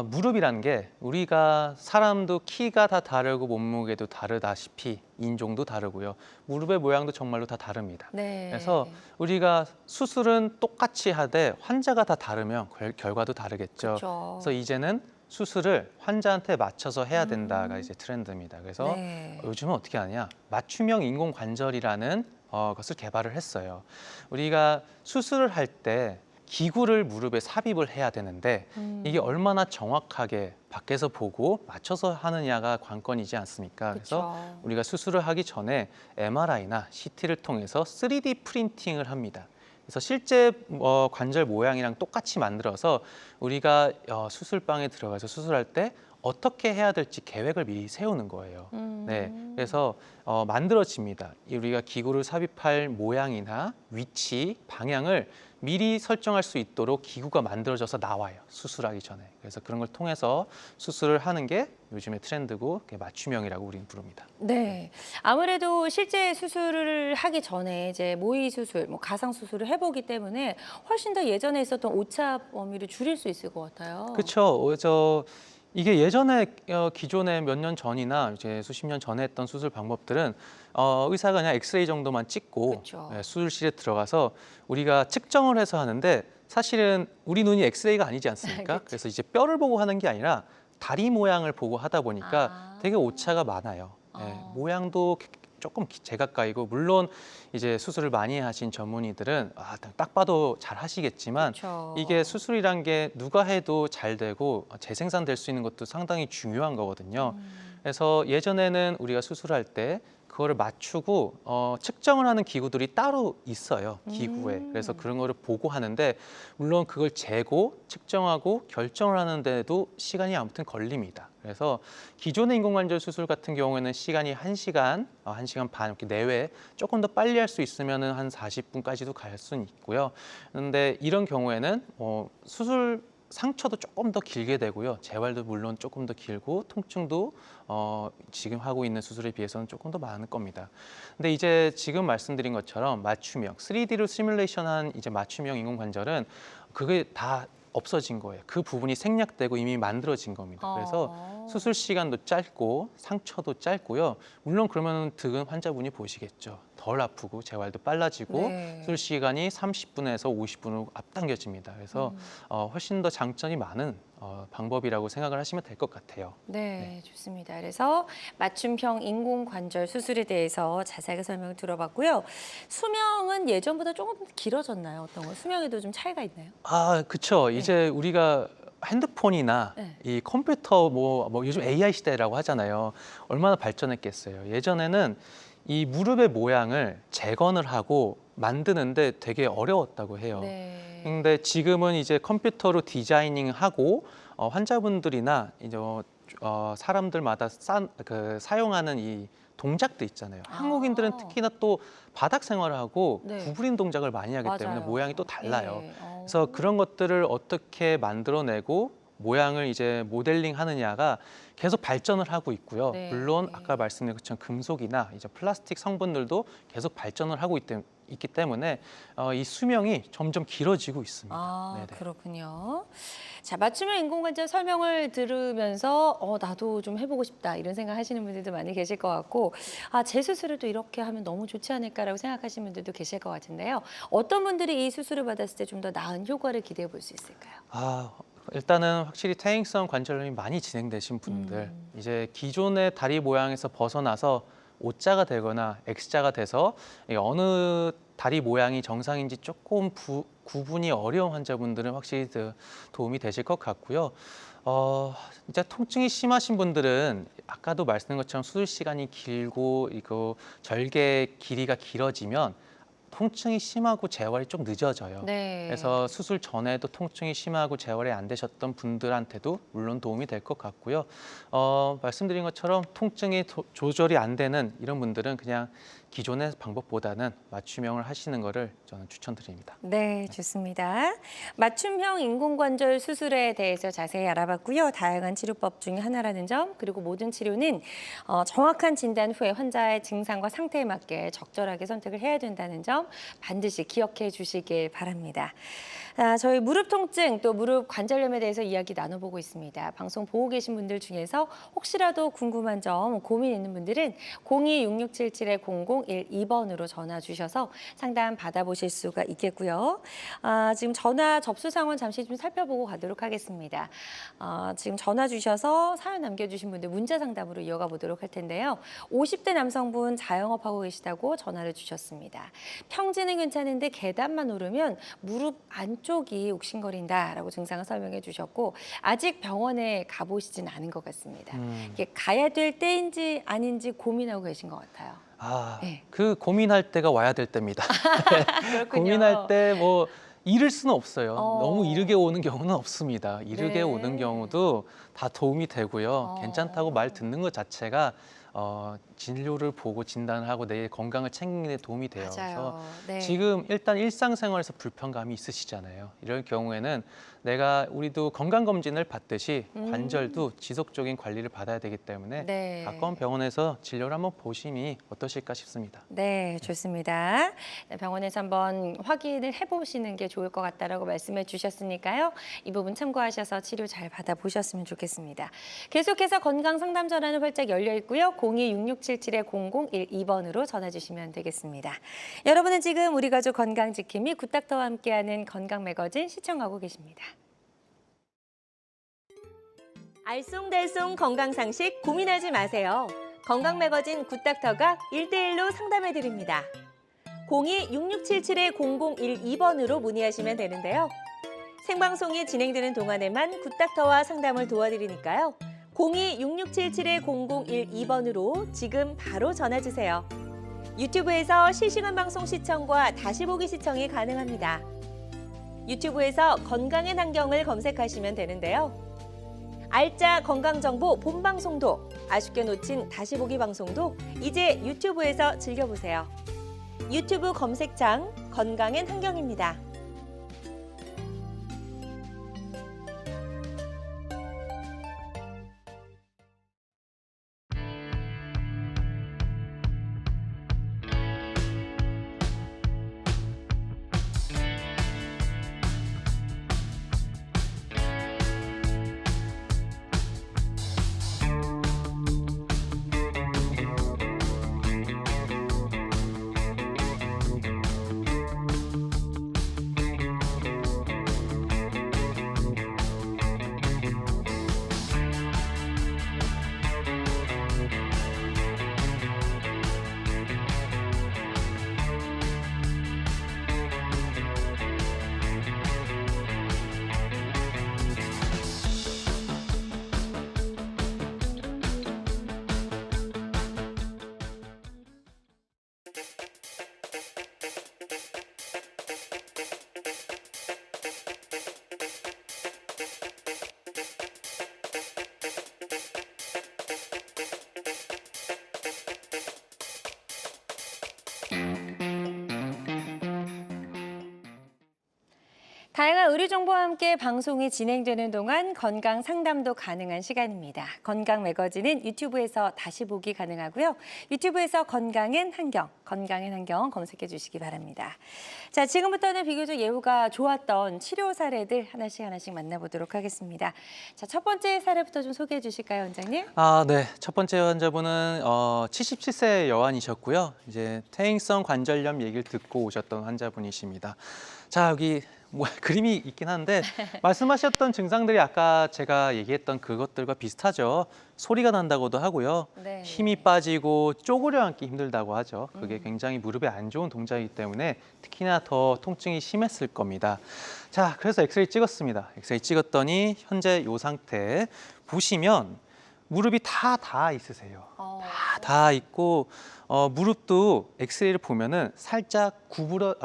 무릎이라는 게 우리가 사람도 키가 다 다르고 몸무게도 다르다시피 인종도 다르고요. 무릎의 모양도 정말로 다 다릅니다. 네. 그래서 우리가 수술은 똑같이 하되 환자가 다 다르면 결과도 다르겠죠. 그렇죠. 그래서 이제는 수술을 환자한테 맞춰서 해야 된다가 이제 트렌드입니다. 그래서 네. 요즘은 어떻게 하냐? 맞춤형 인공관절이라는 것을 개발을 했어요. 우리가 수술을 할 때 기구를 무릎에 삽입을 해야 되는데 이게 얼마나 정확하게 밖에서 보고 맞춰서 하느냐가 관건이지 않습니까? 그래서 그쵸. 우리가 수술을 하기 전에 MRI나 CT를 통해서 3D 프린팅을 합니다. 그래서 실제 관절 모양이랑 똑같이 만들어서 우리가 수술방에 들어가서 수술할 때 어떻게 해야 될지 계획을 미리 세우는 거예요. 네, 그래서 만들어집니다. 우리가 기구를 삽입할 모양이나 위치, 방향을 미리 설정할 수 있도록 기구가 만들어져서 나와요. 수술하기 전에. 그래서 그런 걸 통해서 수술을 하는 게 요즘의 트렌드고 그게 맞춤형이라고 우리는 부릅니다. 네. 아무래도 실제 수술을 하기 전에 이제 모의 수술, 뭐 가상 수술을 해보기 때문에 훨씬 더 예전에 있었던 오차 범위를 줄일 수 있을 것 같아요. 그렇죠. 이게 예전에 기존에 몇 년 전이나 이제 수십 년 전에 했던 수술 방법들은 의사가 그냥 엑스레이 정도만 찍고 그쵸. 수술실에 들어가서 우리가 측정을 해서 하는데 사실은 우리 눈이 엑스레이가 아니지 않습니까? 그쵸. 그래서 이제 뼈를 보고 하는 게 아니라 다리 모양을 보고 하다 보니까 아. 되게 오차가 많아요. 모양도 조금 제각각이고 물론 이제 수술을 많이 하신 전문의들은 딱 봐도 잘 하시겠지만 그쵸. 이게 수술이란 게 누가 해도 잘 되고 재생산될 수 있는 것도 상당히 중요한 거거든요. 그래서 예전에는 우리가 수술할 때 그거를 맞추고 측정을 하는 기구들이 따로 있어요, 기구에. 그래서 그런 거를 보고 하는데 물론 그걸 재고 측정하고 결정을 하는데도 시간이 아무튼 걸립니다. 그래서 기존의 인공관절 수술 같은 경우에는 시간이 1시간, 1시간 반 이렇게 내외 조금 더 빨리 할 수 있으면은 한 40분까지도 갈 수는 있고요. 그런데 이런 경우에는 수술 상처도 조금 더 길게 되고요. 재활도 물론 조금 더 길고 통증도 지금 하고 있는 수술에 비해서는 조금 더 많을 겁니다. 근데 이제 지금 말씀드린 것처럼 맞춤형, 3D로 시뮬레이션한 이제 맞춤형 인공관절은 그게 다 없어진 거예요. 그 부분이 생략되고 이미 만들어진 겁니다. 그래서 수술 시간도 짧고 상처도 짧고요. 물론 그러면 득은 환자분이 보시겠죠. 덜 아프고 재활도 빨라지고 네. 수술 시간이 30분에서 50분으로 앞당겨집니다. 그래서 훨씬 더 장점이 많은 방법이라고 생각을 하시면 될 것 같아요. 네, 좋습니다. 그래서 맞춤형 인공관절 수술에 대해서 자세하게 설명을 들어봤고요. 수명은 예전보다 조금 길어졌나요? 어떤 거? 수명에도 좀 차이가 있나요? 그렇죠. 이제 우리가 핸드폰이나 네. 이 컴퓨터 뭐 요즘 AI 시대라고 하잖아요. 얼마나 발전했겠어요. 예전에는 이 무릎의 모양을 재건을 하고 만드는데 되게 어려웠다고 해요. 네. 근데 지금은 이제 컴퓨터로 디자이닝하고 환자분들이나 이제 사람들마다 사용하는 이 동작도 있잖아요. 한국인들은 특히나 또 바닥 생활을 하고 네. 구부린 동작을 많이 하기 때문에 맞아요. 모양이 또 달라요. 예. 그래서 그런 것들을 어떻게 만들어내고 모양을 이제 모델링 하느냐가 계속 발전을 하고 있고요. 네. 물론 아까 말씀드린 것처럼 금속이나 이제 플라스틱 성분들도 계속 발전을 하고 있기 때문에 이 수명이 점점 길어지고 있습니다. 아, 네네. 그렇군요. 자, 맞춤형 인공관절 설명을 들으면서 나도 좀 해보고 싶다 이런 생각 하시는 분들도 많이 계실 것 같고 제 수술을 또 이렇게 하면 너무 좋지 않을까라고 생각하시는 분들도 계실 것 같은데요. 어떤 분들이 이 수술을 받았을 때 좀 더 나은 효과를 기대해 볼 수 있을까요? 일단은 확실히 퇴행성 관절염이 많이 진행되신 분들, 이제 기존의 다리 모양에서 벗어나서 O자가 되거나 X자가 돼서 어느 다리 모양이 정상인지 조금 구분이 어려운 환자분들은 확실히 도움이 되실 것 같고요. 이제 통증이 심하신 분들은 아까도 말씀드린 것처럼 수술 시간이 길고 이거 절개 길이가 길어지면 통증이 심하고 재활이 좀 늦어져요. 네. 그래서 수술 전에도 통증이 심하고 재활이 안 되셨던 분들한테도 물론 도움이 될 것 같고요. 말씀드린 것처럼 통증이 조절이 안 되는 이런 분들은 그냥 기존의 방법보다는 맞춤형을 하시는 거를 저는 추천드립니다. 네, 좋습니다. 맞춤형 인공관절 수술에 대해서 자세히 알아봤고요. 다양한 치료법 중에 하나라는 점, 그리고 모든 치료는 정확한 진단 후에 환자의 증상과 상태에 맞게 적절하게 선택을 해야 된다는 점 반드시 기억해 주시길 바랍니다. 저희 무릎 통증 또 무릎 관절염에 대해서 이야기 나눠보고 있습니다. 방송 보고 계신 분들 중에서 혹시라도 궁금한 점, 고민 있는 분들은 02-6677-0012번으로 전화 주셔서 상담 받아보실 수가 있겠고요. 지금 전화 접수 상황 잠시 좀 살펴보고 가도록 하겠습니다. 지금 전화 주셔서 사연 남겨주신 분들 문자 상담으로 이어가 보도록 할 텐데요. 50대 남성분 자영업하고 계시다고 전화를 주셨습니다. 평지는 괜찮은데 계단만 오르면 무릎 안쪽이 욱신거린다라고 증상을 설명해 주셨고 아직 병원에 가보시진 않은 것 같습니다. 이게 가야 될 때인지 아닌지 고민하고 계신 것 같아요. 네. 그 고민할 때가 와야 될 때입니다. 그렇군요. 고민할 때 뭐 이를 수는 없어요. 너무 이르게 오는 경우는 없습니다. 이르게 네. 오는 경우도 다 도움이 되고요. 괜찮다고 말 듣는 것 자체가 진료를 보고 진단을 하고 내 건강을 챙기는 데 도움이 돼요. 맞아요. 네. 지금 일단 일상생활에서 불편감이 있으시잖아요. 이럴 경우에는 우리도 건강검진을 받듯이 관절도 지속적인 관리를 받아야 되기 때문에 네. 가까운 병원에서 진료를 한번 보심이 어떠실까 싶습니다. 네, 좋습니다. 병원에서 한번 확인을 해보시는 게 좋을 것 같다라고 말씀해 주셨으니까요. 이 부분 참고하셔서 치료 잘 받아보셨으면 좋겠습니다. 계속해서 건강상담 전화는 활짝 열려 있고요. 02-6677-0012번으로 전화 주시면 되겠습니다. 여러분은 지금 우리 가족 건강지킴이 굿닥터와 함께하는 건강매거진 시청하고 계십니다. 알쏭달쏭 건강상식 고민하지 마세요. 건강매거진 굿닥터가 1대1로 상담해드립니다. 02-6677-0012번으로 문의하시면 되는데요. 생방송이 진행되는 동안에만 굿닥터와 상담을 도와드리니까요. 02-6677-0012번으로 지금 바로 전화주세요. 유튜브에서 실시간 방송 시청과 다시 보기 시청이 가능합니다. 유튜브에서 건강의 환경을 검색하시면 되는데요. 알짜 건강정보 본방송도, 아쉽게 놓친 다시 보기 방송도 이제 유튜브에서 즐겨보세요. 유튜브 검색창 건강엔 환경입니다. 자, 의료 정보와 함께 방송이 진행되는 동안 건강 상담도 가능한 시간입니다. 건강 매거진은 유튜브에서 다시 보기 가능하고요. 유튜브에서 건강엔 한경 검색해 주시기 바랍니다. 자, 지금부터는 비교적 예후가 좋았던 치료 사례들 하나씩 만나보도록 하겠습니다. 자, 첫 번째 사례부터 좀 소개해 주실까요, 원장님? 네. 첫 번째 환자분은 77세 여환이셨고요. 이제 퇴행성 관절염 얘기를 듣고 오셨던 환자분이십니다. 자, 여기 그림이 있긴 한데 말씀하셨던 증상들이 아까 제가 얘기했던 그것들과 비슷하죠. 소리가 난다고도 하고요. 네. 힘이 빠지고 쪼그려 앉기 힘들다고 하죠. 그게 굉장히 무릎에 안 좋은 동작이기 때문에 특히나 더 통증이 심했을 겁니다. 자, 그래서 엑스레이 찍었습니다. 엑스레이 찍었더니 현재 이 상태 보시면 무릎이 다 닿아 있으세요. 다 있고 무릎도 엑스레이를 보면은 살짝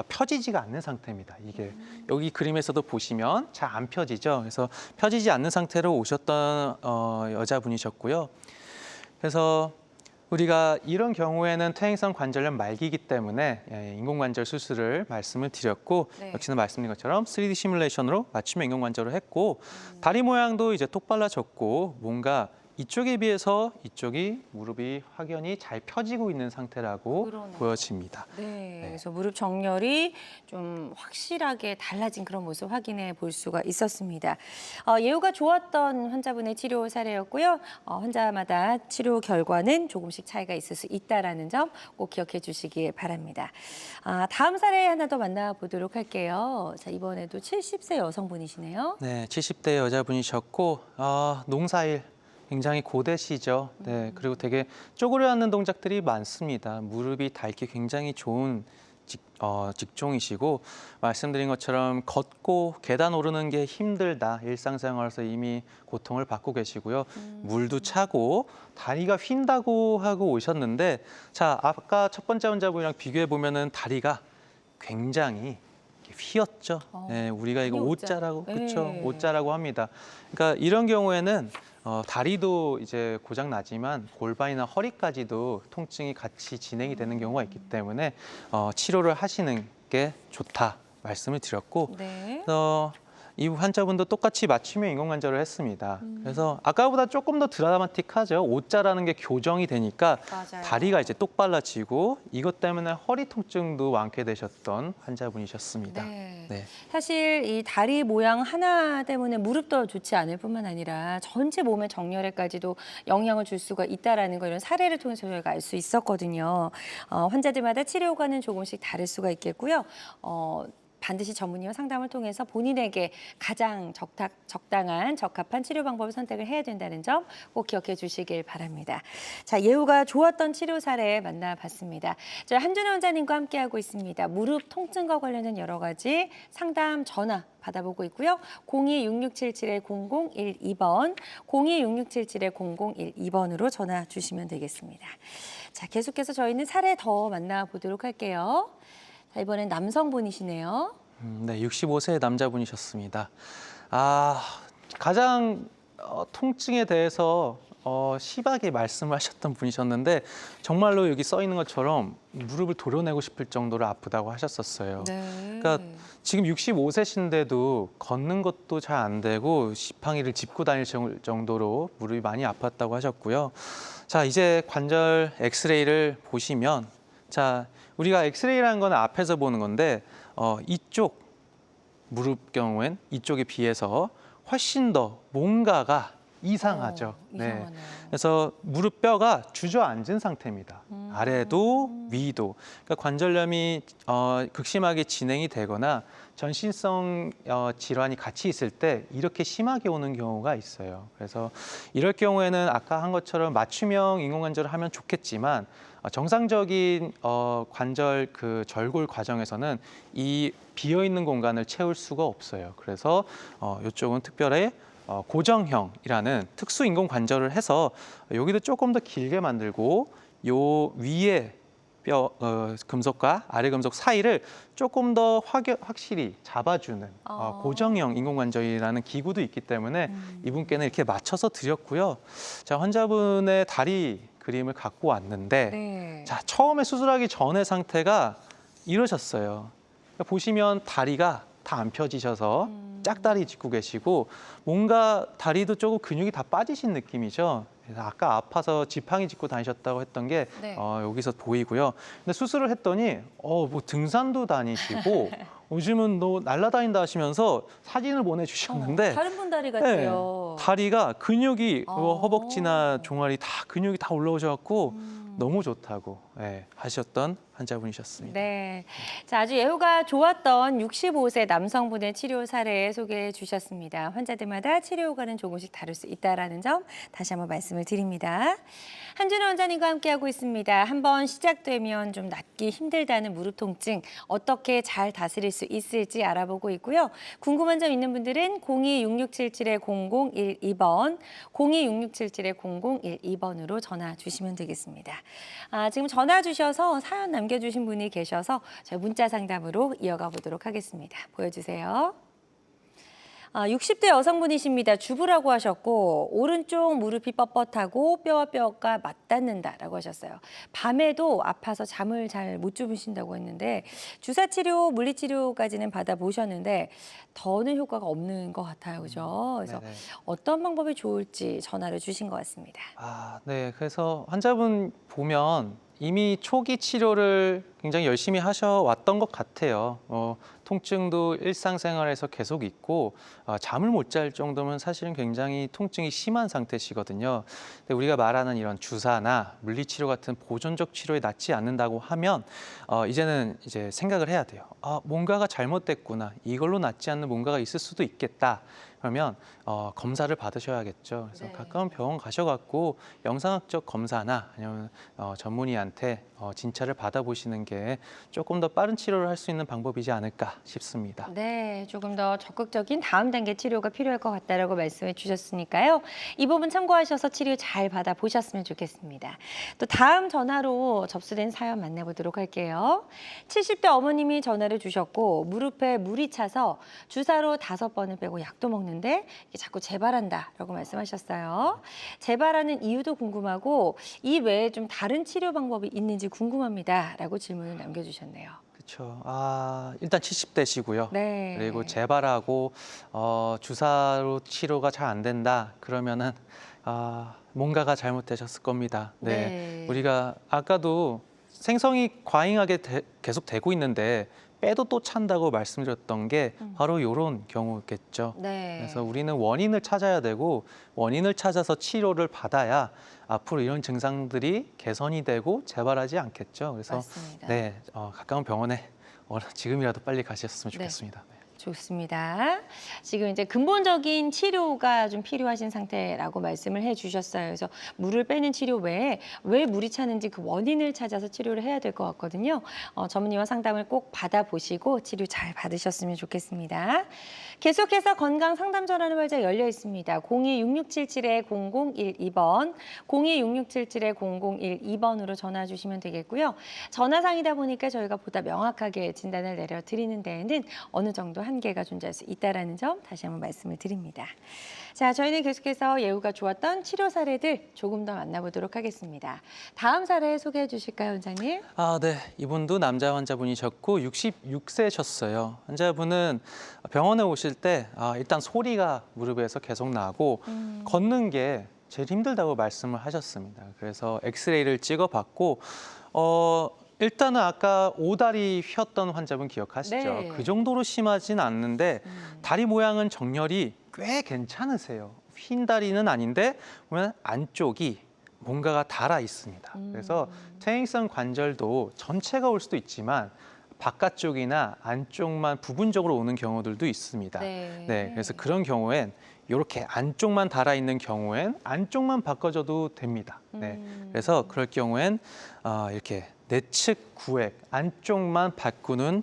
펴지지가 않는 상태입니다. 이게 여기 그림에서도 보시면 잘 안 펴지죠. 그래서 펴지지 않는 상태로 오셨던 여자분이셨고요. 그래서 우리가 이런 경우에는 퇴행성 관절염 말기이기 때문에 인공관절 수술을 말씀을 드렸고 네. 역시나 말씀드린 것처럼 3D 시뮬레이션으로 맞춤형 인공관절을 했고 다리 모양도 이제 똑발라졌고 뭔가 이쪽에 비해서 이쪽이 무릎이 확연히 잘 펴지고 있는 상태라고 그러네요. 보여집니다. 네, 그래서 무릎 정렬이 좀 확실하게 달라진 그런 모습 확인해 볼 수가 있었습니다. 예후가 좋았던 환자분의 치료 사례였고요. 환자마다 치료 결과는 조금씩 차이가 있을 수 있다는 점 꼭 기억해 주시기 바랍니다. 다음 사례 하나 더 만나보도록 할게요. 자, 이번에도 70세 여성분이시네요. 네, 70대 여자분이셨고 농사일 굉장히 고되시죠. 네, 그리고 되게 쪼그려 앉는 동작들이 많습니다. 무릎이 닳기 굉장히 좋은 직종이시고 말씀드린 것처럼 걷고 계단 오르는 게 힘들다. 일상생활에서 이미 고통을 받고 계시고요. 물도 차고 다리가 휜다고 하고 오셨는데 자, 아까 첫 번째 환자분이랑 비교해 보면은 다리가 굉장히 휘었죠. 네, 우리가 이거 오자라고 그렇죠. 네. 오자라고 합니다. 그러니까 이런 경우에는 다리도 이제 고장 나지만 골반이나 허리까지도 통증이 같이 진행이 되는 경우가 있기 때문에 치료를 하시는 게 좋다 말씀을 드렸고 네. 이 환자분도 똑같이 맞춤형 인공관절을 했습니다. 그래서 아까보다 조금 더 드라마틱하죠. O자라는 게 교정이 되니까 맞아요. 다리가 이제 똑발라지고 이것 때문에 허리 통증도 완쾌되셨던 환자분이셨습니다. 네. 네. 사실 이 다리 모양 하나 때문에 무릎도 좋지 않을 뿐만 아니라 전체 몸의 정렬에까지도 영향을 줄 수가 있다라는 거 이런 사례를 통해서 저희가 알 수 있었거든요. 환자들마다 치료과는 조금씩 다를 수가 있겠고요. 반드시 전문의와 상담을 통해서 본인에게 가장 적당한 적합한 치료 방법을 선택을 해야 된다는 점 꼭 기억해 주시길 바랍니다. 자, 예후가 좋았던 치료 사례 만나봤습니다. 저희 한준호 원장님과 함께하고 있습니다. 무릎 통증과 관련된 여러 가지 상담 전화 받아보고 있고요. 02-6677-0012번, 02-6677-0012번으로 전화 주시면 되겠습니다. 자, 계속해서 저희는 사례 더 만나보도록 할게요. 자, 이번엔 남성분이시네요. 네, 65세 남자분이셨습니다. 가장 통증에 대해서 심하게 말씀을 하셨던 분이셨는데 정말로 여기 써 있는 것처럼 무릎을 도려내고 싶을 정도로 아프다고 하셨었어요. 네. 그러니까 지금 65세신데도 걷는 것도 잘 안 되고 지팡이를 짚고 다닐 정도로 무릎이 많이 아팠다고 하셨고요. 자, 이제 관절 엑스레이를 보시면 자, 우리가 엑스레이라는 건 앞에서 보는 건데 이쪽 무릎 경우엔 이쪽에 비해서 훨씬 더 뭔가가 이상하죠. 이상하네요. 그래서 무릎 뼈가 주저앉은 상태입니다. 아래도 위도. 그러니까 관절염이 극심하게 진행이 되거나 전신성 질환이 같이 있을 때 이렇게 심하게 오는 경우가 있어요. 그래서 이럴 경우에는 아까 한 것처럼 맞춤형 인공관절을 하면 좋겠지만 정상적인 관절 그 절골 과정에서는 이 비어 있는 공간을 채울 수가 없어요. 그래서 이쪽은 특별히 고정형이라는 특수 인공 관절을 해서 여기도 조금 더 길게 만들고 요 위에 뼈 금속과 아래 금속 사이를 조금 더 확실히 잡아주는 고정형 인공관절이라는 기구도 있기 때문에 이분께는 이렇게 맞춰서 드렸고요. 자, 환자분의 다리 그림을 갖고 왔는데 네. 자, 처음에 수술하기 전의 상태가 이러셨어요. 그러니까 보시면 다리가 다 안 펴지셔서 짝다리 짚고 계시고 뭔가 다리도 조금 근육이 다 빠지신 느낌이죠. 그래서 아까 아파서 지팡이 짚고 다니셨다고 했던 게 네. 여기서 보이고요. 근데 수술을 했더니 뭐 등산도 다니시고 요즘은 너 날아다닌다 하시면서 사진을 보내주셨는데 다른 분 다리 네, 같아요. 다리가 근육이 어. 허벅지나 종아리 다 근육이 다 올라오셔갖고 너무 좋다고 하셨던 환자분이셨습니다. 네. 자, 아주 예후가 좋았던 65세 남성분의 치료 사례 소개해 주셨습니다. 환자들마다 치료 효과는 조금씩 다를 수 있다는 점 다시 한번 말씀을 드립니다. 한준호 원장님과 함께하고 있습니다. 한번 시작되면 좀 낫기 힘들다는 무릎 통증 어떻게 잘 다스릴 수 있을지 알아보고 있고요. 궁금한 점 있는 분들은 02-6677-0012번, 02-6677-0012번으로 전화 주시면 되겠습니다. 지금 전화 주셔서 사연 남겨주신 분이 계셔서 저희 문자 상담으로 이어가 보도록 하겠습니다. 보여주세요. 60대 여성분이십니다. 주부라고 하셨고 오른쪽 무릎이 뻣뻣하고 뼈와 뼈가 맞닿는다라고 하셨어요. 밤에도 아파서 잠을 잘 못 주무신다고 했는데 주사 치료, 물리치료까지는 받아보셨는데 더는 효과가 없는 것 같아요. 그죠? 그래서 네네. 어떤 방법이 좋을지 전화를 주신 것 같습니다. 네. 그래서 환자분 보면 이미 초기 치료를 굉장히 열심히 하셔왔던 것 같아요. 통증도 일상생활에서 계속 있고 잠을 못 잘 정도면 사실은 굉장히 통증이 심한 상태시거든요. 근데 우리가 말하는 이런 주사나 물리치료 같은 보존적 치료에 낫지 않는다고 하면 이제는 이제 생각을 해야 돼요. 뭔가가 잘못됐구나. 이걸로 낫지 않는 뭔가가 있을 수도 있겠다. 그러면 검사를 받으셔야겠죠. 그래서 네. 가까운 병원 가셔갖고 영상학적 검사나 아니면 전문의한테 진찰을 받아보시는 게 조금 더 빠른 치료를 할 수 있는 방법이지 않을까 싶습니다. 네, 조금 더 적극적인 다음 단계 치료가 필요할 것 같다라고 말씀해 주셨으니까요. 이 부분 참고하셔서 치료 잘 받아보셨으면 좋겠습니다. 또 다음 전화로 접수된 사연 만나보도록 할게요. 70대 어머님이 전화를 주셨고 무릎에 물이 차서 주사로 5번을 빼고 약도 먹는데 이게 자꾸 재발한다라고 말씀하셨어요. 재발하는 이유도 궁금하고 이 외에 좀 다른 치료 방법이 있는지 궁금합니다라고 질문을 남겨주셨네요. 그렇죠. 일단 70대시고요. 네. 그리고 재발하고 주사로 치료가 잘 안 된다. 그러면은 뭔가가 잘못되셨을 겁니다. 네. 우리가 아까도 생성이 과잉하게 계속 되고 있는데 빼도 또 찬다고 말씀드렸던 게 바로 이런 경우겠죠. 네. 그래서 우리는 원인을 찾아야 되고 원인을 찾아서 치료를 받아야 앞으로 이런 증상들이 개선이 되고 재발하지 않겠죠. 그래서 맞습니다. 가까운 병원에 지금이라도 빨리 가셨으면 네. 좋겠습니다. 좋습니다. 지금 이제 근본적인 치료가 좀 필요하신 상태라고 말씀을 해주셨어요. 그래서 물을 빼는 치료 외에 왜 물이 차는지 그 원인을 찾아서 치료를 해야 될 것 같거든요. 전문의와 상담을 꼭 받아보시고 치료 잘 받으셨으면 좋겠습니다. 계속해서 건강 상담 전화는 활짝 열려 있습니다. 02-6677-0012번, 02-6677-0012번으로 전화 주시면 되겠고요. 전화상이다 보니까 저희가 보다 명확하게 진단을 내려드리는 데에는 어느 정도 한계가 존재할 수 있다는 점 다시 한번 말씀을 드립니다. 자, 저희는 계속해서 예후가 좋았던 치료 사례들 조금 더 만나보도록 하겠습니다. 다음 사례 소개해 주실까요, 원장님? 네. 이분도 남자 환자분이셨고 66세셨어요. 환자분은 병원에 오실 때 일단 소리가 무릎에서 계속 나고 걷는 게 제일 힘들다고 말씀을 하셨습니다. 그래서 엑스레이를 찍어봤고 일단은 아까 오다리 휘었던 환자분 기억하시죠? 네. 그 정도로 심하진 않는데 다리 모양은 정렬이 꽤 괜찮으세요. 휜 다리는 아닌데 보면 안쪽이 뭔가가 달아 있습니다. 그래서 퇴행성 관절도 전체가 올 수도 있지만 바깥쪽이나 안쪽만 부분적으로 오는 경우들도 있습니다. 네. 그래서 그런 경우엔 이렇게 안쪽만 달아 있는 경우엔 안쪽만 바꿔줘도 됩니다. 그래서 그럴 경우엔 이렇게 내측 구획 안쪽만 바꾸는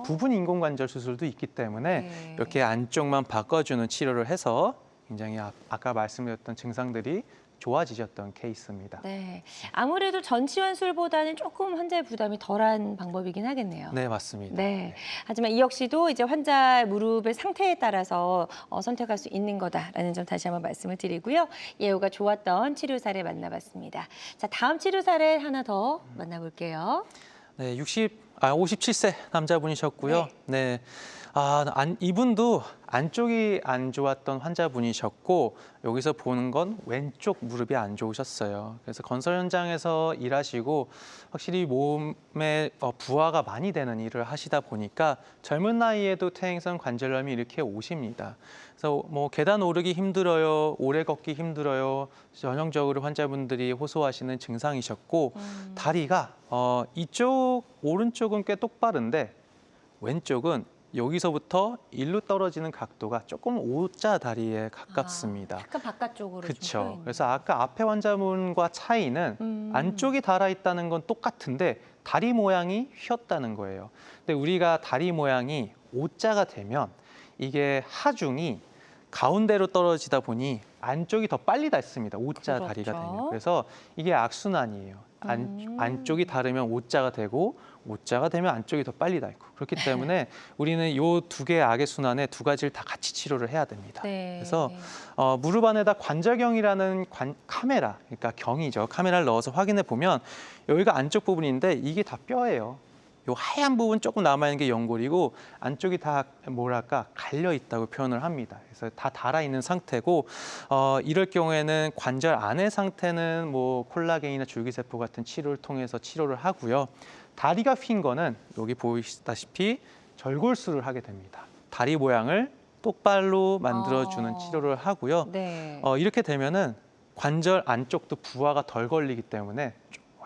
부분 인공관절 수술도 있기 때문에 네. 이렇게 안쪽만 바꿔주는 치료를 해서 굉장히 아까 말씀드렸던 증상들이 좋아지셨던 케이스입니다. 네, 아무래도 전치환술보다는 조금 환자의 부담이 덜한 방법이긴 하겠네요. 네, 맞습니다. 네. 하지만 이 역시도 이제 환자 무릎의 상태에 따라서 선택할 수 있는 거다라는 점 다시 한번 말씀을 드리고요. 예후가 좋았던 치료 사례 만나봤습니다. 자, 다음 치료 사례 하나 더 만나볼게요. 네, 57세 남자분이셨고요. 이분도 안쪽이 안 좋았던 환자분이셨고 여기서 보는 건 왼쪽 무릎이 안 좋으셨어요. 그래서 건설 현장에서 일하시고 확실히 몸에 부하가 많이 되는 일을 하시다 보니까 젊은 나이에도 퇴행성 관절염이 이렇게 오십니다. 그래서 뭐 계단 오르기 힘들어요, 오래 걷기 힘들어요. 전형적으로 환자분들이 호소하시는 증상이셨고 다리가 이쪽 오른쪽은 꽤 똑바른데 왼쪽은 여기서부터 일로 떨어지는 각도가 조금 O자 다리에 가깝습니다. 약간 바깥쪽으로 좀 그렇죠. 펴있는. 그래서 아까 앞에 환자분과 차이는 안쪽이 닳아 있다는 건 똑같은데 다리 모양이 휘었다는 거예요. 근데 우리가 다리 모양이 O자가 되면 이게 하중이 가운데로 떨어지다 보니 안쪽이 더 빨리 닳습니다. O자 그렇죠. 다리가 되면. 그래서 이게 악순환이에요. 안쪽이 다르면 O자가 되고 O자가 되면 안쪽이 더 빨리 닳고 그렇기 때문에 우리는 이 두 개의 악의 순환에 두 가지를 다 같이 치료를 해야 됩니다. 네. 그래서 무릎 안에다 관절경이라는 카메라, 그러니까 경이죠. 카메라를 넣어서 확인해 보면 여기가 안쪽 부분인데 이게 다 뼈예요. 요 하얀 부분 조금 남아있는 게 연골이고 안쪽이 다 뭐랄까 갈려 있다고 표현을 합니다. 그래서 다 닳아 있는 상태고 이럴 경우에는 관절 안의 상태는 뭐 콜라겐이나 줄기세포 같은 치료를 통해서 치료를 하고요. 다리가 휜 거는 여기 보이시다시피 절골술을 하게 됩니다. 다리 모양을 똑바로 만들어주는 치료를 하고요. 네. 이렇게 되면은 관절 안쪽도 부하가 덜 걸리기 때문에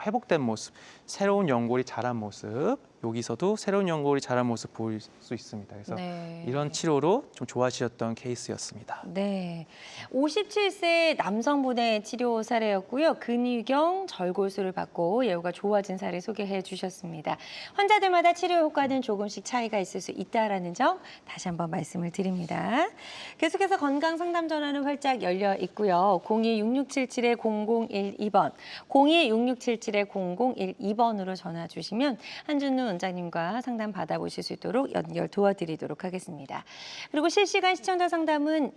회복된 모습, 새로운 연골이 자란 모습, 여기서도 새로운 연골이 자란 모습 보일 수 있습니다. 그래서 네. 이런 치료로 좀 좋아지셨던 케이스였습니다. 네, 57세 남성분의 치료 사례였고요. 근위경 절골술을 받고 예후가 좋아진 사례 소개해 주셨습니다. 환자들마다 치료 효과는 조금씩 차이가 있을 수 있다라는 점 다시 한번 말씀을 드립니다. 계속해서 건강 상담 전화는 활짝 열려 있고요. 02-6677-0012번, 02-6677-0012번으로 전화 주시면 한준우 원장님과 상담 받아보실 수 있도록 연결 도와드리도록 하겠습니다. 그리고 실시간 시청자 상담은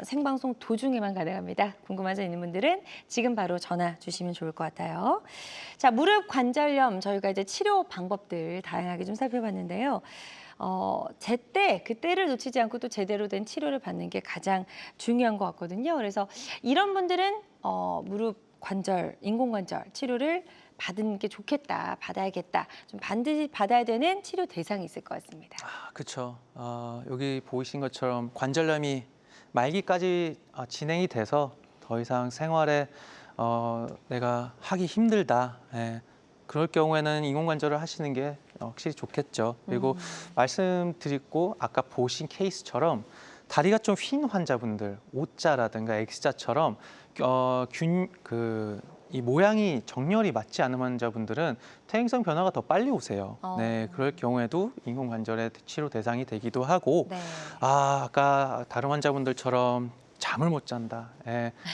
생방송 도중에만 가능합니다. 궁금한 점 있는 분들은 지금 바로 전화 주시면 좋을 것 같아요. 자, 무릎 관절염 저희가 이제 치료 방법들 다양하게 좀 살펴봤는데요. 제때 그때를 놓치지 않고 또 제대로 된 치료를 받는 게 가장 중요한 것 같거든요. 그래서 이런 분들은 무릎 관절, 인공관절 치료를 받는 게 좋겠다, 받아야겠다, 좀 반드시 받아야 되는 치료 대상이 있을 것 같습니다. 그렇죠. 여기 보이신 것처럼 관절염이 말기까지 진행이 돼서 더 이상 생활에 내가 하기 힘들다. 그럴 경우에는 인공관절을 하시는 게 확실히 좋겠죠. 그리고 말씀드리고 아까 보신 케이스처럼 다리가 좀 휜 환자분들, O자라든가 X자처럼 이 모양이 정렬이 맞지 않은 환자분들은 퇴행성 변화가 더 빨리 오세요. 네, 그럴 경우에도 인공관절의 치료 대상이 되기도 하고, 네. 아까 다른 환자분들처럼 잠을 못 잔다.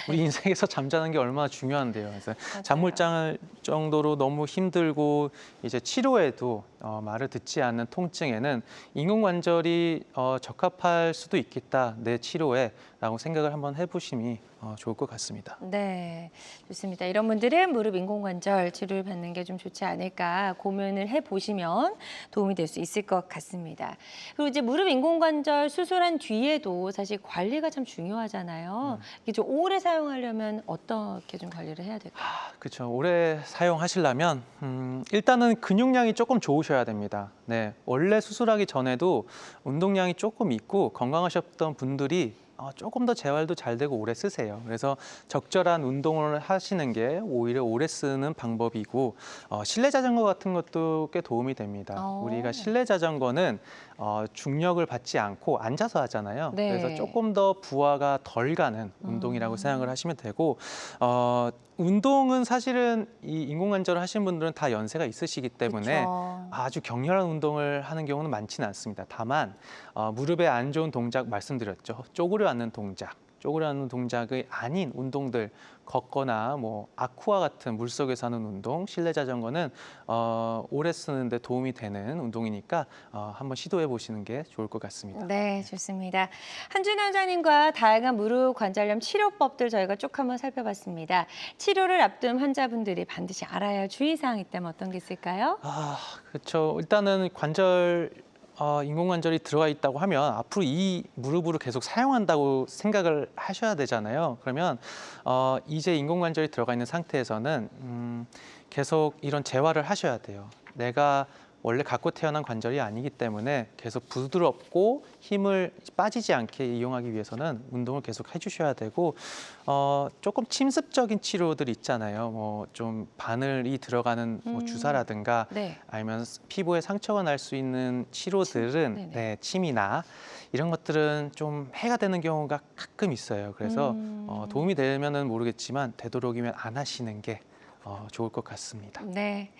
우리 인생에서 잠자는 게 얼마나 중요한데요. 그래서 잠 못 잘 정도로 너무 힘들고 이제 치료에도 말을 듣지 않는 통증에는 인공관절이 적합할 수도 있겠다. 내 치료에라고 생각을 한번 해보심이 좋을 것 같습니다. 네, 좋습니다. 이런 분들은 무릎 인공관절 치료를 받는 게 좀 좋지 않을까 고민을 해보시면 도움이 될 수 있을 것 같습니다. 그리고 이제 무릎 인공관절 수술한 뒤에도 사실 관리가 참 중요하잖아요. 이게 좀 오래 사용하려면 어떻게 좀 관리를 해야 될까요? 그렇죠. 오래 사용하시려면 일단은 근육량이 조금 좋으셔야 됩니다. 네, 원래 수술하기 전에도 운동량이 조금 있고 건강하셨던 분들이 조금 더 재활도 잘 되고 오래 쓰세요. 그래서 적절한 운동을 하시는 게 오히려 오래 쓰는 방법이고 실내 자전거 같은 것도 꽤 도움이 됩니다. 우리가 실내 자전거는 중력을 받지 않고 앉아서 하잖아요. 네. 그래서 조금 더 부하가 덜 가는 운동이라고 생각을 하시면 되고 운동은 사실은 이 인공관절을 하시는 분들은 다 연세가 있으시기 때문에 그쵸. 아주 격렬한 운동을 하는 경우는 많지는 않습니다. 다만 무릎에 안 좋은 동작 말씀드렸죠. 쪼그려 앉는 동작. 쪼그려 앉는 동작이 아닌 운동들 걷거나 뭐 아쿠아 같은 물속에서 하는 운동, 실내 자전거는 오래 쓰는데 도움이 되는 운동이니까 한번 시도해 보시는 게 좋을 것 같습니다. 네, 좋습니다. 한준호 원장님과 다양한 무릎 관절염 치료법들 저희가 쭉 한번 살펴봤습니다. 치료를 앞둔 환자분들이 반드시 알아야 할 주의사항이 있다면 어떤 게 있을까요? 그렇죠. 일단은 관절 인공관절이 들어가 있다고 하면 앞으로 이 무릎으로 계속 사용한다고 생각을 하셔야 되잖아요. 그러면 이제 인공관절이 들어가 있는 상태에서는 계속 이런 재활을 하셔야 돼요. 내가 원래 갖고 태어난 관절이 아니기 때문에 계속 부드럽고 힘을 빠지지 않게 이용하기 위해서는 운동을 계속 해주셔야 되고 조금 침습적인 치료들 있잖아요. 뭐 좀 바늘이 들어가는 뭐 주사라든가 네. 아니면 피부에 상처가 날 수 있는 치료들은 네네. 네, 침이나 이런 것들은 좀 해가 되는 경우가 가끔 있어요. 그래서 도움이 되면은 모르겠지만 되도록이면 안 하시는 게 좋을 것 같습니다. 네.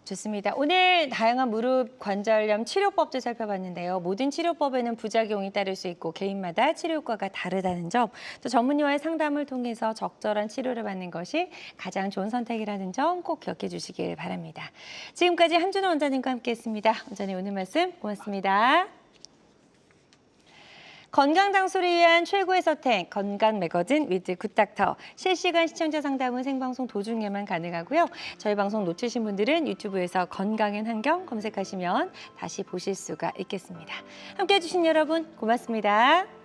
좋습니다. 오늘 다양한 무릎 관절염 치료법도 살펴봤는데요. 모든 치료법에는 부작용이 따를 수 있고 개인마다 치료 효과가 다르다는 점, 또 전문의와의 상담을 통해서 적절한 치료를 받는 것이 가장 좋은 선택이라는 점 꼭 기억해 주시길 바랍니다. 지금까지 한준호 원장님과 함께했습니다. 원장님 오늘 말씀 고맙습니다. 건강 장수를 위한 최고의 선택, 건강 매거진 위즈 굿닥터. 실시간 시청자 상담은 생방송 도중에만 가능하고요. 저희 방송 놓치신 분들은 유튜브에서 건강한 환경 검색하시면 다시 보실 수가 있겠습니다. 함께해 주신 여러분 고맙습니다.